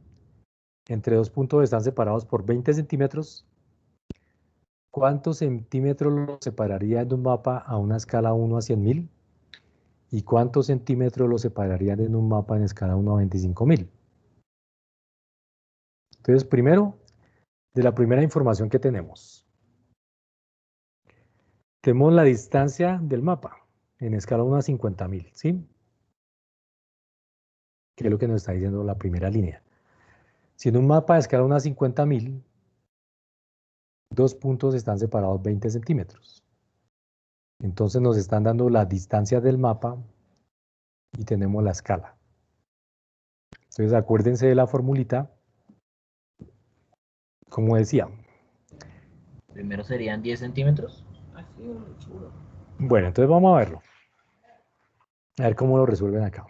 entre dos puntos están separados por 20 centímetros, ¿cuántos centímetros lo separaría de un mapa a una escala 1 a 100.000? ¿Y cuántos centímetros lo separarían en un mapa en escala 1 a 25.000? Entonces, primero, de la primera información que tenemos. Tenemos la distancia del mapa en escala 1 a 50.000, ¿sí? Que es lo que nos está diciendo la primera línea. Si en un mapa de escala 1 a 50.000, dos puntos están separados 20 centímetros. Entonces nos están dando la distancia del mapa y tenemos la escala. Entonces acuérdense de la formulita, como decía. Primero serían 10 centímetros. Bueno, entonces vamos a verlo. A ver cómo lo resuelven acá.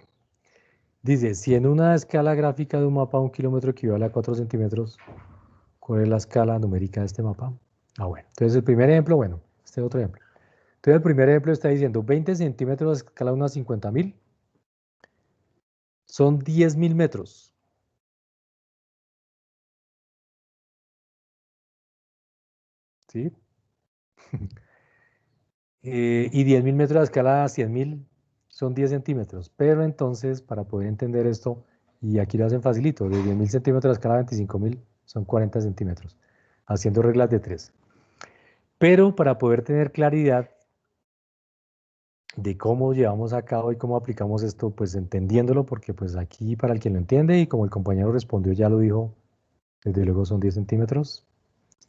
Dice, si en una escala gráfica de un mapa 1 kilómetro equivale a 4 centímetros, ¿cuál es la escala numérica de este mapa? Ah, bueno. Entonces el primer ejemplo, bueno, este es otro ejemplo. Entonces el primer ejemplo está diciendo 20 centímetros a escala 1 a 50.000 son 10.000 metros. ¿Sí? Y 10.000 metros a escala 100.000 son 10 centímetros. Pero entonces, para poder entender esto, y aquí lo hacen facilito, de 10.000 centímetros a escala 25.000 son 40 centímetros, haciendo reglas de 3. Pero para poder tener claridad de cómo llevamos a cabo y cómo aplicamos esto, pues entendiéndolo, porque pues aquí para el que lo entiende y como el compañero respondió ya lo dijo, desde luego son 10 centímetros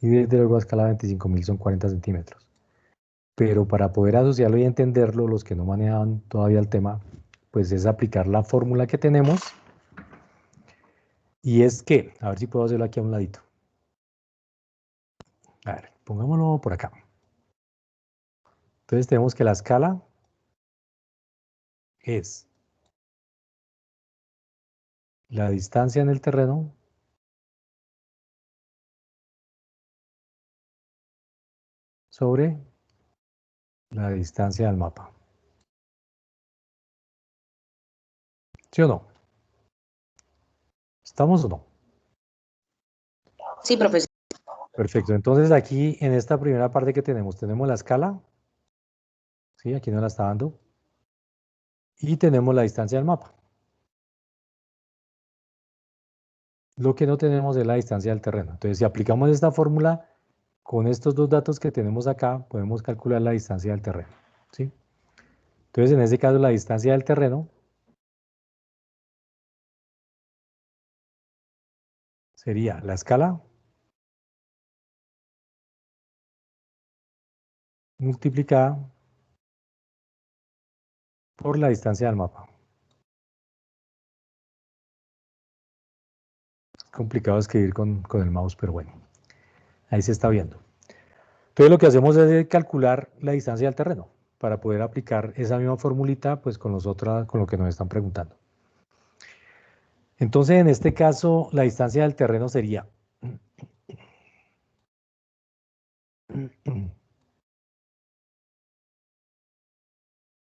y desde luego a escala 25.000 son 40 centímetros. Pero para poder asociarlo y entenderlo, los que no manejaban todavía el tema, pues es aplicar la fórmula que tenemos. Y es que, a ver si puedo hacerlo aquí a un ladito. A ver, pongámoslo por acá. Entonces tenemos que la escala es la distancia en el terreno sobre la distancia del mapa. ¿Sí o no? ¿Estamos o no? Sí, profesor. Perfecto. Entonces aquí en esta primera parte que tenemos la escala. ¿Sí? Aquí nos la está dando. Y tenemos la distancia del mapa. Lo que no tenemos es la distancia del terreno. Entonces, si aplicamos esta fórmula, con estos dos datos que tenemos acá, podemos calcular la distancia del terreno. ¿Sí? Entonces, en este caso, la distancia del terreno sería la escala multiplicada por la distancia del mapa. Es complicado escribir con el mouse, pero bueno, ahí se está viendo. Entonces, lo que hacemos es calcular la distancia del terreno para poder aplicar esa misma formulita pues, con lo que nos están preguntando. Entonces, en este caso, la distancia del terreno sería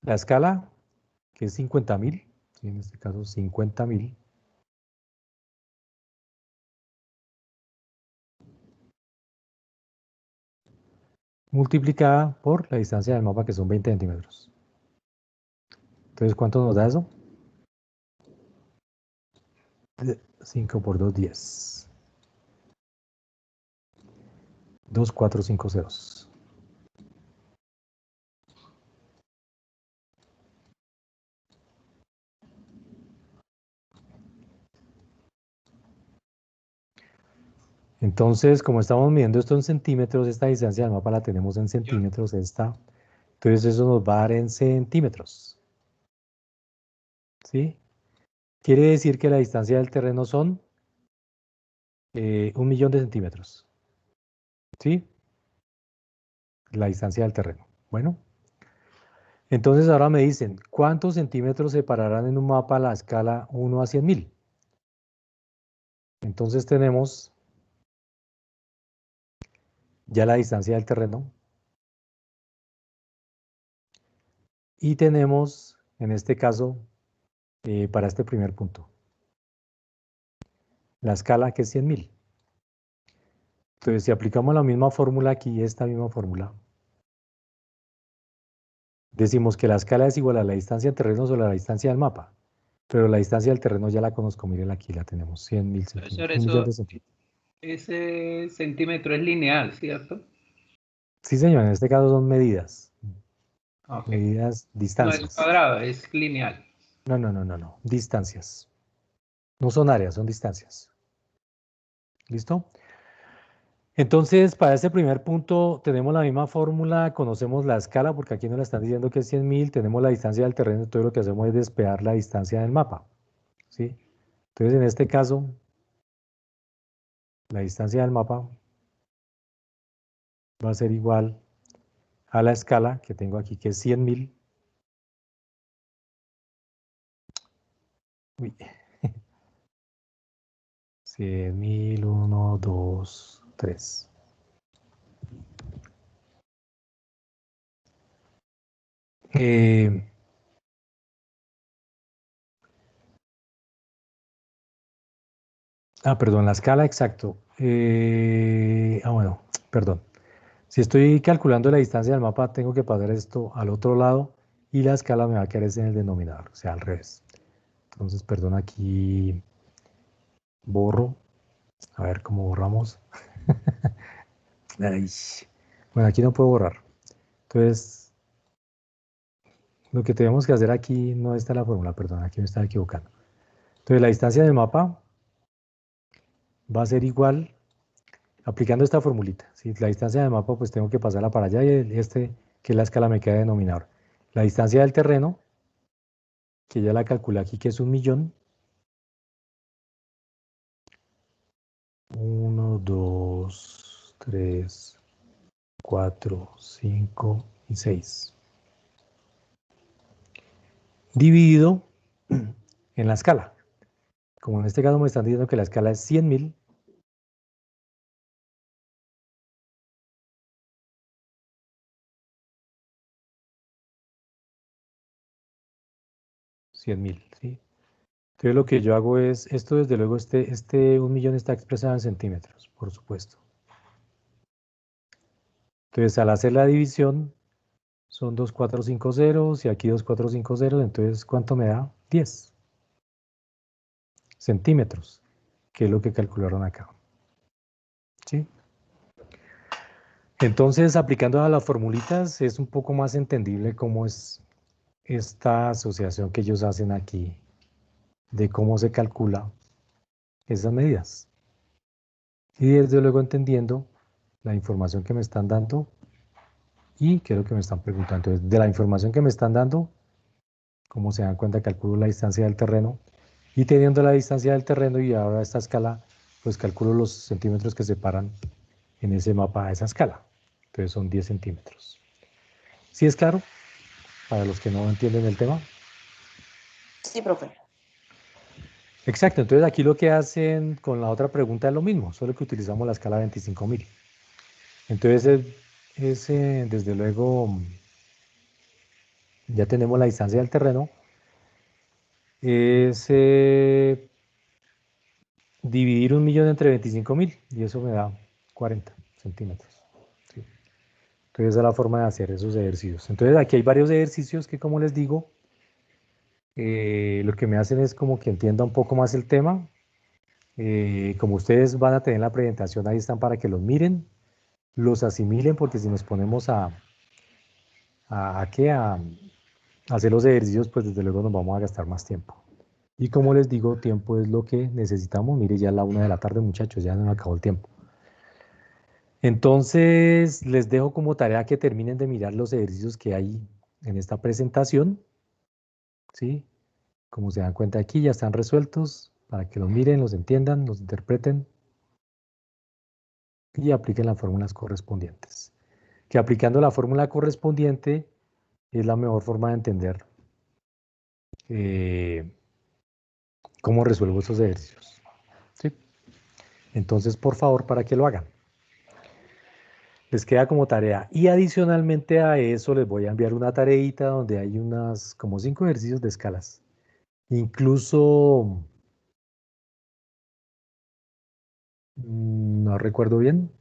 la escala, que es 50.000, ¿sí? En este caso 50.000, multiplicada por la distancia del mapa, que son 20 centímetros. Entonces, ¿cuánto nos da eso? 5 por 2, 10. 2, 4, 5 ceros. Entonces, como estamos midiendo esto en centímetros, esta distancia del mapa la tenemos en centímetros, esta. Entonces, eso nos va a dar en centímetros. ¿Sí? Quiere decir que la distancia del terreno son 1.000.000 de centímetros. ¿Sí? La distancia del terreno. Bueno. Entonces ahora me dicen, ¿cuántos centímetros separarán en un mapa la escala 1 a 100.000? Entonces tenemos ya la distancia del terreno. Y tenemos, en este caso, para este primer punto, la escala que es 100.000. Entonces, si aplicamos la misma fórmula aquí, esta misma fórmula, decimos que la escala es igual a la distancia del terreno sobre la distancia del mapa. Pero la distancia del terreno ya la conozco, miren aquí la tenemos, 100.000 centímetros, 1.000.000 de centímetros. Ese centímetro es lineal, ¿cierto? Sí, señor, en este caso son medidas. Ok. Medidas, No es distancias. cuadrado, es lineal. No, distancias. No son áreas, son distancias. ¿Listo? Entonces, para este primer punto tenemos la misma fórmula, conocemos la escala, porque aquí nos la están diciendo que es 100.000, tenemos la distancia del terreno, entonces lo que hacemos es despejar la distancia del mapa, ¿sí? Entonces, en este caso, la distancia del mapa va a ser igual a la escala que tengo aquí, que es 100.000. Uy. 100.000, 1, 2, 3. Perdón, la escala, exacto. Bueno, perdón. Si estoy calculando la distancia del mapa, tengo que pasar esto al otro lado y la escala me va a quedar en el denominador, o sea, al revés. Entonces, perdón, aquí borro. A ver cómo borramos. Ay, bueno, aquí no puedo borrar. Entonces, lo que tenemos que hacer aquí no está la fórmula, perdón, aquí me estaba equivocando. Entonces, la distancia del mapa va a ser igual, aplicando esta formulita. ¿Sí? La distancia del mapa, pues tengo que pasarla para allá y que es la escala, me queda de denominador. La distancia del terreno, que ya la calculé aquí, que es 1.000.000. 1, 2, 3, 4, 5 y 6. Dividido en la escala. Como en este caso me están diciendo que la escala es 100.000, 100.000, ¿sí? Entonces lo que yo hago es, esto desde luego, este 1.000.000 está expresado en centímetros, por supuesto. Entonces al hacer la división, son 2,450 y aquí 2,450, entonces ¿cuánto me da? 10 centímetros, que es lo que calcularon acá. ¿Sí? Entonces, aplicando a las formulitas, es un poco más entendible cómo es esta asociación que ellos hacen aquí, de cómo se calcula esas medidas. Y desde luego entendiendo la información que me están dando y qué es lo que me están preguntando. Entonces, de la información que me están dando, como se dan cuenta, calculo la distancia del terreno y teniendo la distancia del terreno y ahora esta escala, pues calculo los centímetros que separan en ese mapa a esa escala. Entonces son 10 centímetros. ¿Sí es claro? Para los que no entienden el tema. Sí, profe. Exacto, entonces aquí lo que hacen con la otra pregunta es lo mismo, solo que utilizamos la escala 25.000. Entonces, desde luego, ya tenemos la distancia del terreno, es dividir 1.000.000 entre 25.000 y eso me da 40 centímetros. ¿Sí? Entonces, esa es la forma de hacer esos ejercicios. Entonces, aquí hay varios ejercicios que, como les digo, lo que me hacen es como que entienda un poco más el tema. Como ustedes van a tener la presentación, ahí están para que los miren, los asimilen, porque si nos ponemos a hacer los ejercicios, pues desde luego nos vamos a gastar más tiempo. Y como les digo, tiempo es lo que necesitamos. Mire, ya es la 1 de la tarde, muchachos, ya nos acabó el tiempo. Entonces, les dejo como tarea que terminen de mirar los ejercicios que hay en esta presentación. ¿Sí? Como se dan cuenta aquí, ya están resueltos para que los miren, los entiendan, los interpreten y apliquen las fórmulas correspondientes. Que aplicando la fórmula correspondiente es la mejor forma de entender cómo resuelvo esos ejercicios. ¿Sí? Entonces, por favor, para que lo hagan. Les queda como tarea. Y adicionalmente a eso les voy a enviar una tareita donde hay unas como 5 ejercicios de escalas. Incluso, no recuerdo bien,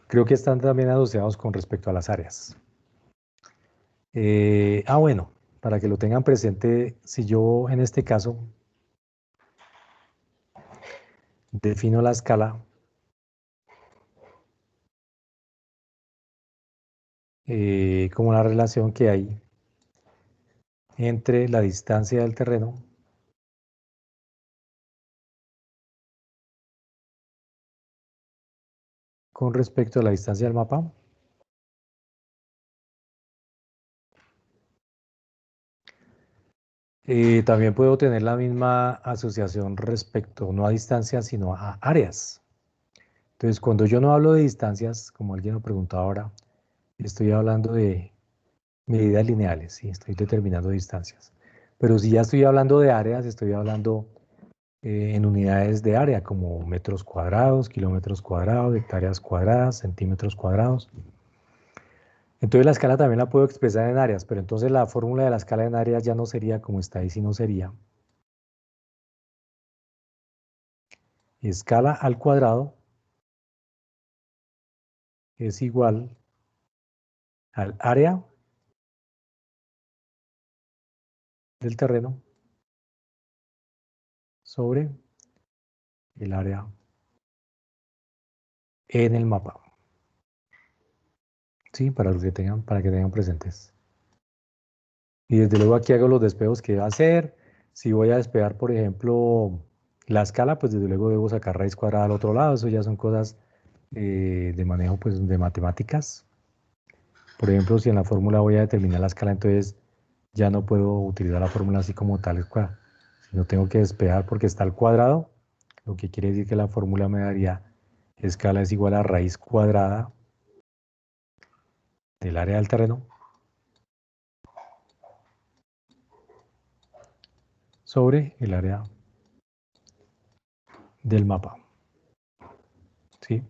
creo que están también asociados con respecto a las áreas. Bueno, para que lo tengan presente, si yo en este caso defino la escala como la relación que hay entre la distancia del terreno con respecto a la distancia del mapa. También puedo tener la misma asociación respecto no a distancias, sino a áreas. Entonces, cuando yo no hablo de distancias, como alguien lo preguntó ahora, estoy hablando de medidas lineales, ¿sí? Estoy determinando distancias. Pero si ya estoy hablando de áreas, estoy hablando en unidades de área, como metros cuadrados, kilómetros cuadrados, hectáreas cuadradas, centímetros cuadrados. Entonces la escala también la puedo expresar en áreas, pero entonces la fórmula de la escala en áreas ya no sería como está ahí, sino sería escala al cuadrado es igual al área del terreno sobre el área en el mapa. Sí, para que tengan presentes. Y desde luego aquí hago los despejos que va a hacer. Si voy a despejar, por ejemplo, la escala, pues desde luego debo sacar raíz cuadrada al otro lado. Eso ya son cosas de manejo pues, de matemáticas. Por ejemplo, si en la fórmula voy a determinar la escala, entonces ya no puedo utilizar la fórmula así como tal, sino tengo que despejar porque está al cuadrado, lo que quiere decir que la fórmula me daría escala es igual a raíz cuadrada del área del terreno sobre el área del mapa, ¿sí?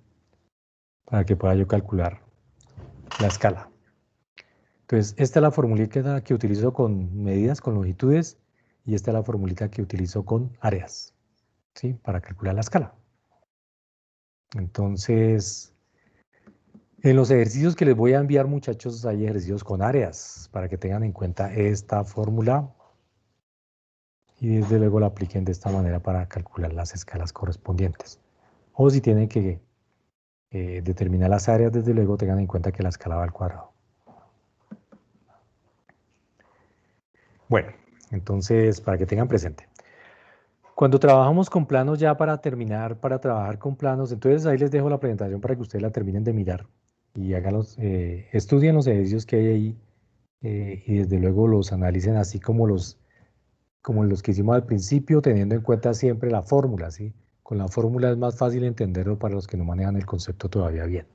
Para que pueda yo calcular la escala. Entonces, esta es la formulita que utilizo con medidas, con longitudes, y esta es la formulita que utilizo con áreas, ¿sí? Para calcular la escala. Entonces, en los ejercicios que les voy a enviar, muchachos, hay ejercicios con áreas, para que tengan en cuenta esta fórmula, y desde luego la apliquen de esta manera para calcular las escalas correspondientes. O si tienen que determinar las áreas, desde luego tengan en cuenta que la escala va al cuadrado. Bueno, entonces, para que tengan presente. Cuando trabajamos con planos ya para terminar, para trabajar con planos, entonces ahí les dejo la presentación para que ustedes la terminen de mirar y estudien los ejercicios que hay ahí y desde luego los analicen así como los que hicimos al principio, teniendo en cuenta siempre la fórmula, ¿sí? Con la fórmula es más fácil entenderlo para los que no manejan el concepto todavía bien.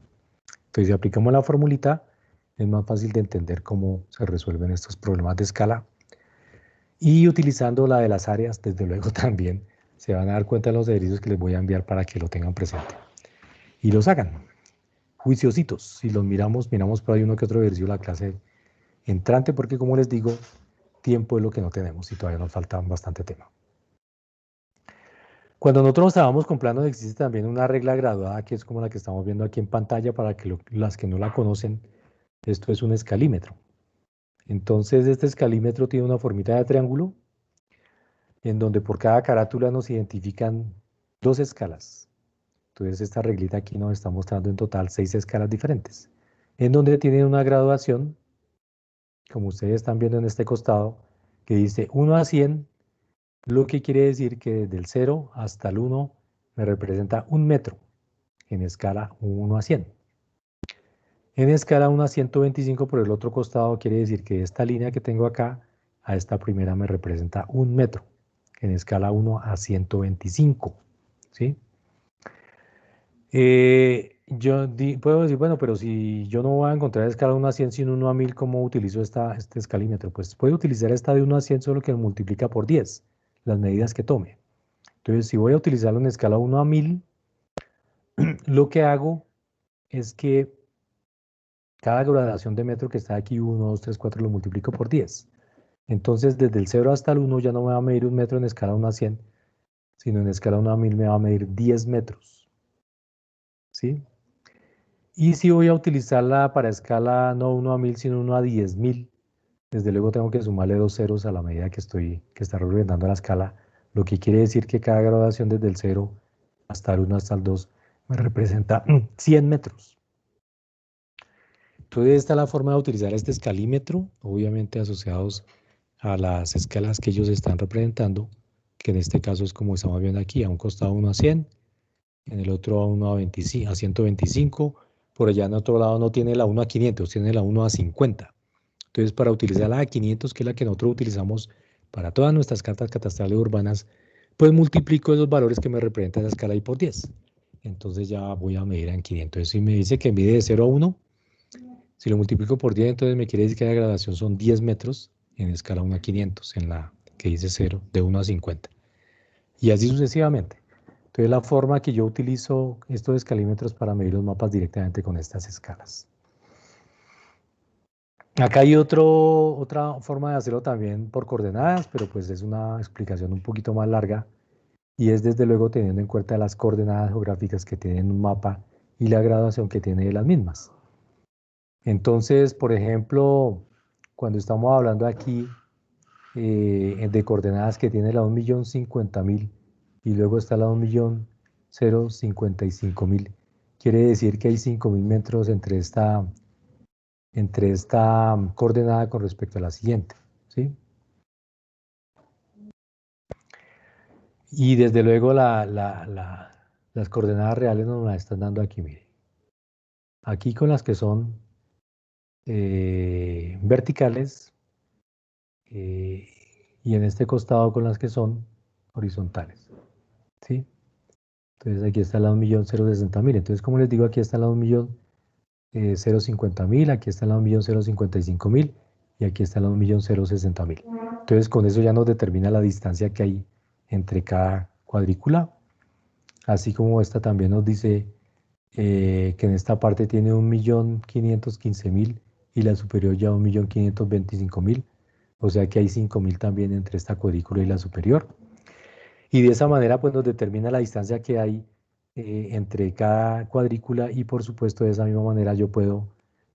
Entonces, si aplicamos la formulita, es más fácil de entender cómo se resuelven estos problemas de escala. Y utilizando la de las áreas, desde luego también se van a dar cuenta de los ejercicios que les voy a enviar para que lo tengan presente. Y los hagan, juiciositos. Si los miramos por ahí uno que otro ejercicio de la clase entrante, porque como les digo, tiempo es lo que no tenemos y todavía nos falta bastante tema. Cuando nosotros trabajamos con planos existe también una regla graduada que es como la que estamos viendo aquí en pantalla para que las que no la conocen, esto es un escalímetro. Entonces este escalímetro tiene una formita de triángulo en donde por cada carátula nos identifican 2 escalas. Entonces esta reglita aquí nos está mostrando en total 6 escalas diferentes, en donde tienen una graduación, como ustedes están viendo en este costado, que dice 1 a 100, lo que quiere decir que desde el 0 hasta el 1 me representa 1 metro, en escala 1 a 100. En escala 1 a 125 por el otro costado quiere decir que esta línea que tengo acá, a esta primera me representa 1 metro, en escala 1 a 125, ¿sí? Puedo decir, bueno, pero si yo no voy a encontrar escala 1 a 100 sino 1 a 1000, ¿cómo utilizo este escalímetro? Pues puedo utilizar esta de 1 a 100 solo que multiplica por 10, las medidas que tome. Entonces, si voy a utilizarlo en escala 1 a 1000, lo que hago es que cada gradación de metro que está aquí, 1, 2, 3, 4, lo multiplico por 10. Entonces, desde el 0 hasta el 1 ya no me va a medir 1 metro en escala 1 a 100, sino en escala 1 a 1000 me va a medir 10 metros. ¿Sí? Y si voy a utilizarla para escala no 1 a 1000, sino 1 a 10.000, desde luego tengo que sumarle 2 ceros a la medida que está representando la escala, lo que quiere decir que cada graduación desde el 0 hasta el 1 hasta el 2 me representa 100 metros. Entonces esta es la forma de utilizar este escalímetro, obviamente asociados a las escalas que ellos están representando, que en este caso es como estamos viendo aquí, a un costado 1 a 100 en el otro a 1 a 25, a 125, por allá en otro lado no tiene la 1 a 500, tiene la 1 a 50. Entonces, para utilizar la a 500, que es la que nosotros utilizamos para todas nuestras cartas catastrales urbanas, pues multiplico esos valores que me representa esa escala y por 10. Entonces ya voy a medir en 500. Entonces, si me dice que mide de 0 a 1, si lo multiplico por 10, entonces me quiere decir que la graduación son 10 metros en escala 1 a 500, en la que dice 0, de 1 a 50. Y así sucesivamente. Entonces, la forma que yo utilizo estos escalímetros para medir los mapas directamente con estas escalas. Acá hay otra forma de hacerlo también por coordenadas, pero pues es una explicación un poquito más larga y es desde luego teniendo en cuenta las coordenadas geográficas que tienen un mapa y la graduación que tiene de las mismas. Entonces, por ejemplo, cuando estamos hablando aquí de coordenadas que tiene la 1.050.000 y luego está la 1.055.000, quiere decir que hay 5.000 metros entre esta coordenada con respecto a la siguiente, ¿sí? Y desde luego las coordenadas reales nos las están dando aquí, mire. Aquí con las que son verticales y en este costado con las que son horizontales, ¿sí? Entonces aquí está la 1.060.000. Entonces, como les digo, aquí está la 1.050.000, aquí está la 1.055.000 y aquí está la 1.060.000. Entonces, con eso ya nos determina la distancia que hay entre cada cuadrícula. Así como esta también nos dice que en esta parte tiene 1.515.000 y la superior ya 1.525.000. O sea que hay 5.000 también entre esta cuadrícula y la superior. Y de esa manera pues nos determina la distancia que hay entre cada cuadrícula y por supuesto de esa misma manera yo puedo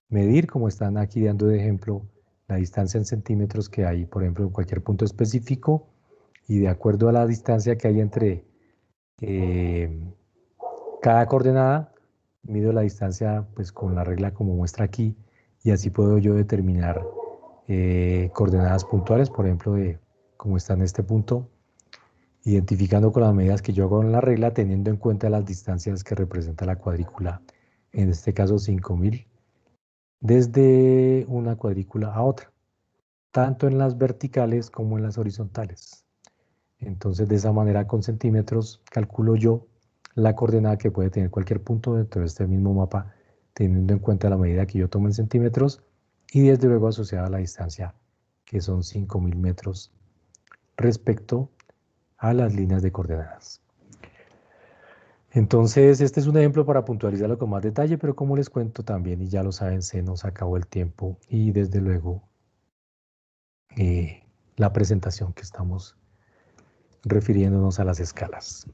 medir, como están aquí dando de ejemplo, la distancia en centímetros que hay, por ejemplo, en cualquier punto específico y de acuerdo a la distancia que hay entre cada coordenada, mido la distancia pues con la regla como muestra aquí y así puedo yo determinar coordenadas puntuales, por ejemplo, de como está en este punto, identificando con las medidas que yo hago en la regla, teniendo en cuenta las distancias que representa la cuadrícula, en este caso 5.000, desde una cuadrícula a otra, tanto en las verticales como en las horizontales. Entonces, de esa manera, con centímetros, calculo yo la coordenada que puede tener cualquier punto dentro de este mismo mapa, teniendo en cuenta la medida que yo tomo en centímetros y desde luego asociada a la distancia, que son 5.000 metros respecto a las líneas de coordenadas. Entonces, este es un ejemplo para puntualizarlo con más detalle, pero como les cuento también, y ya lo saben, se nos acabó el tiempo y desde luego la presentación que estamos refiriéndonos a las escalas.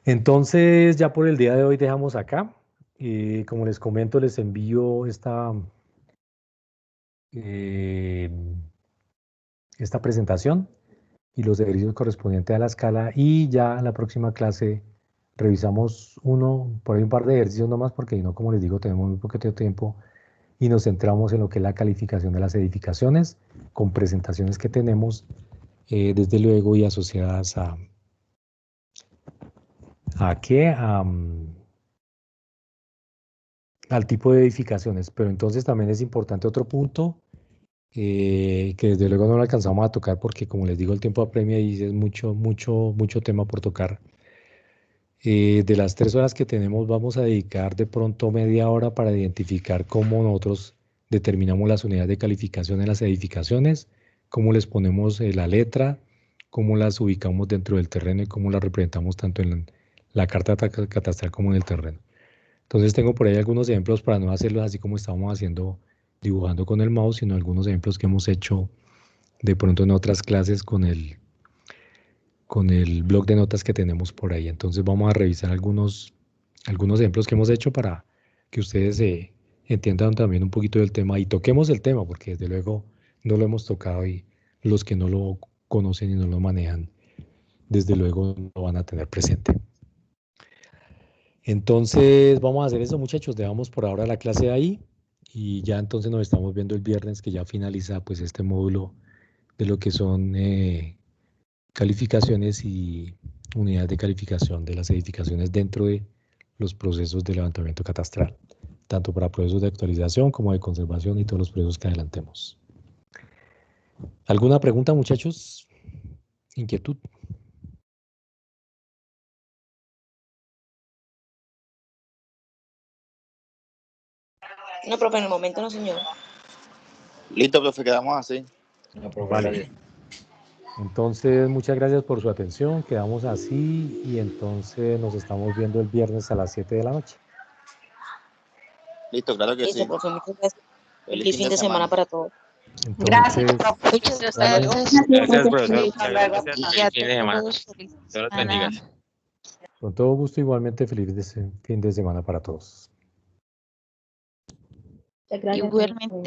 Entonces, ya por el día de hoy dejamos acá. Como les comento, les envío esta presentación y los ejercicios correspondientes a la escala y ya en la próxima clase revisamos por ahí un par de ejercicios nomás porque no, como les digo, tenemos muy poquito tiempo y nos centramos en lo que es la calificación de las edificaciones con presentaciones que tenemos desde luego y asociadas ¿a qué? Al tipo de edificaciones. Pero entonces también es importante otro punto que desde luego no lo alcanzamos a tocar porque como les digo el tiempo apremia y es mucho tema por tocar. De las 3 horas que tenemos vamos a dedicar de pronto media hora para identificar cómo nosotros determinamos las unidades de calificación en las edificaciones, cómo les ponemos la letra, cómo las ubicamos dentro del terreno y cómo las representamos tanto en la carta catastral como en el terreno. Entonces tengo por ahí algunos ejemplos para no hacerlos así como estábamos haciendo, dibujando con el mouse, sino algunos ejemplos que hemos hecho de pronto en otras clases con el blog de notas que tenemos por ahí. Entonces vamos a revisar algunos ejemplos que hemos hecho para que ustedes entiendan también un poquito del tema y toquemos el tema, porque desde luego no lo hemos tocado y los que no lo conocen y no lo manejan, desde luego lo van a tener presente. Entonces vamos a hacer eso, muchachos. Dejamos por ahora la clase ahí y ya entonces nos estamos viendo el viernes que ya finaliza pues este módulo de lo que son calificaciones y unidades de calificación de las edificaciones dentro de los procesos de levantamiento catastral, tanto para procesos de actualización como de conservación y todos los procesos que adelantemos. ¿Alguna pregunta, muchachos? ¿Inquietud? No, profe, en el momento no, señor. Listo, profe, quedamos así. No, profe, Vale. gracias. Entonces, muchas gracias por su atención. Quedamos así y entonces nos estamos viendo el viernes a las 7 de la noche. Listo, claro que Listo, sí. profe, muchas gracias. Feliz Feliz fin de semana para todos. Entonces, Muchas dale. gracias. Gracias, profesor. Muchas Hasta gracias. luego. Feliz fin de semana. Todos, feliz Dios los semana. bendiga. Con todo gusto, igualmente feliz fin de semana para todos. Igualmente.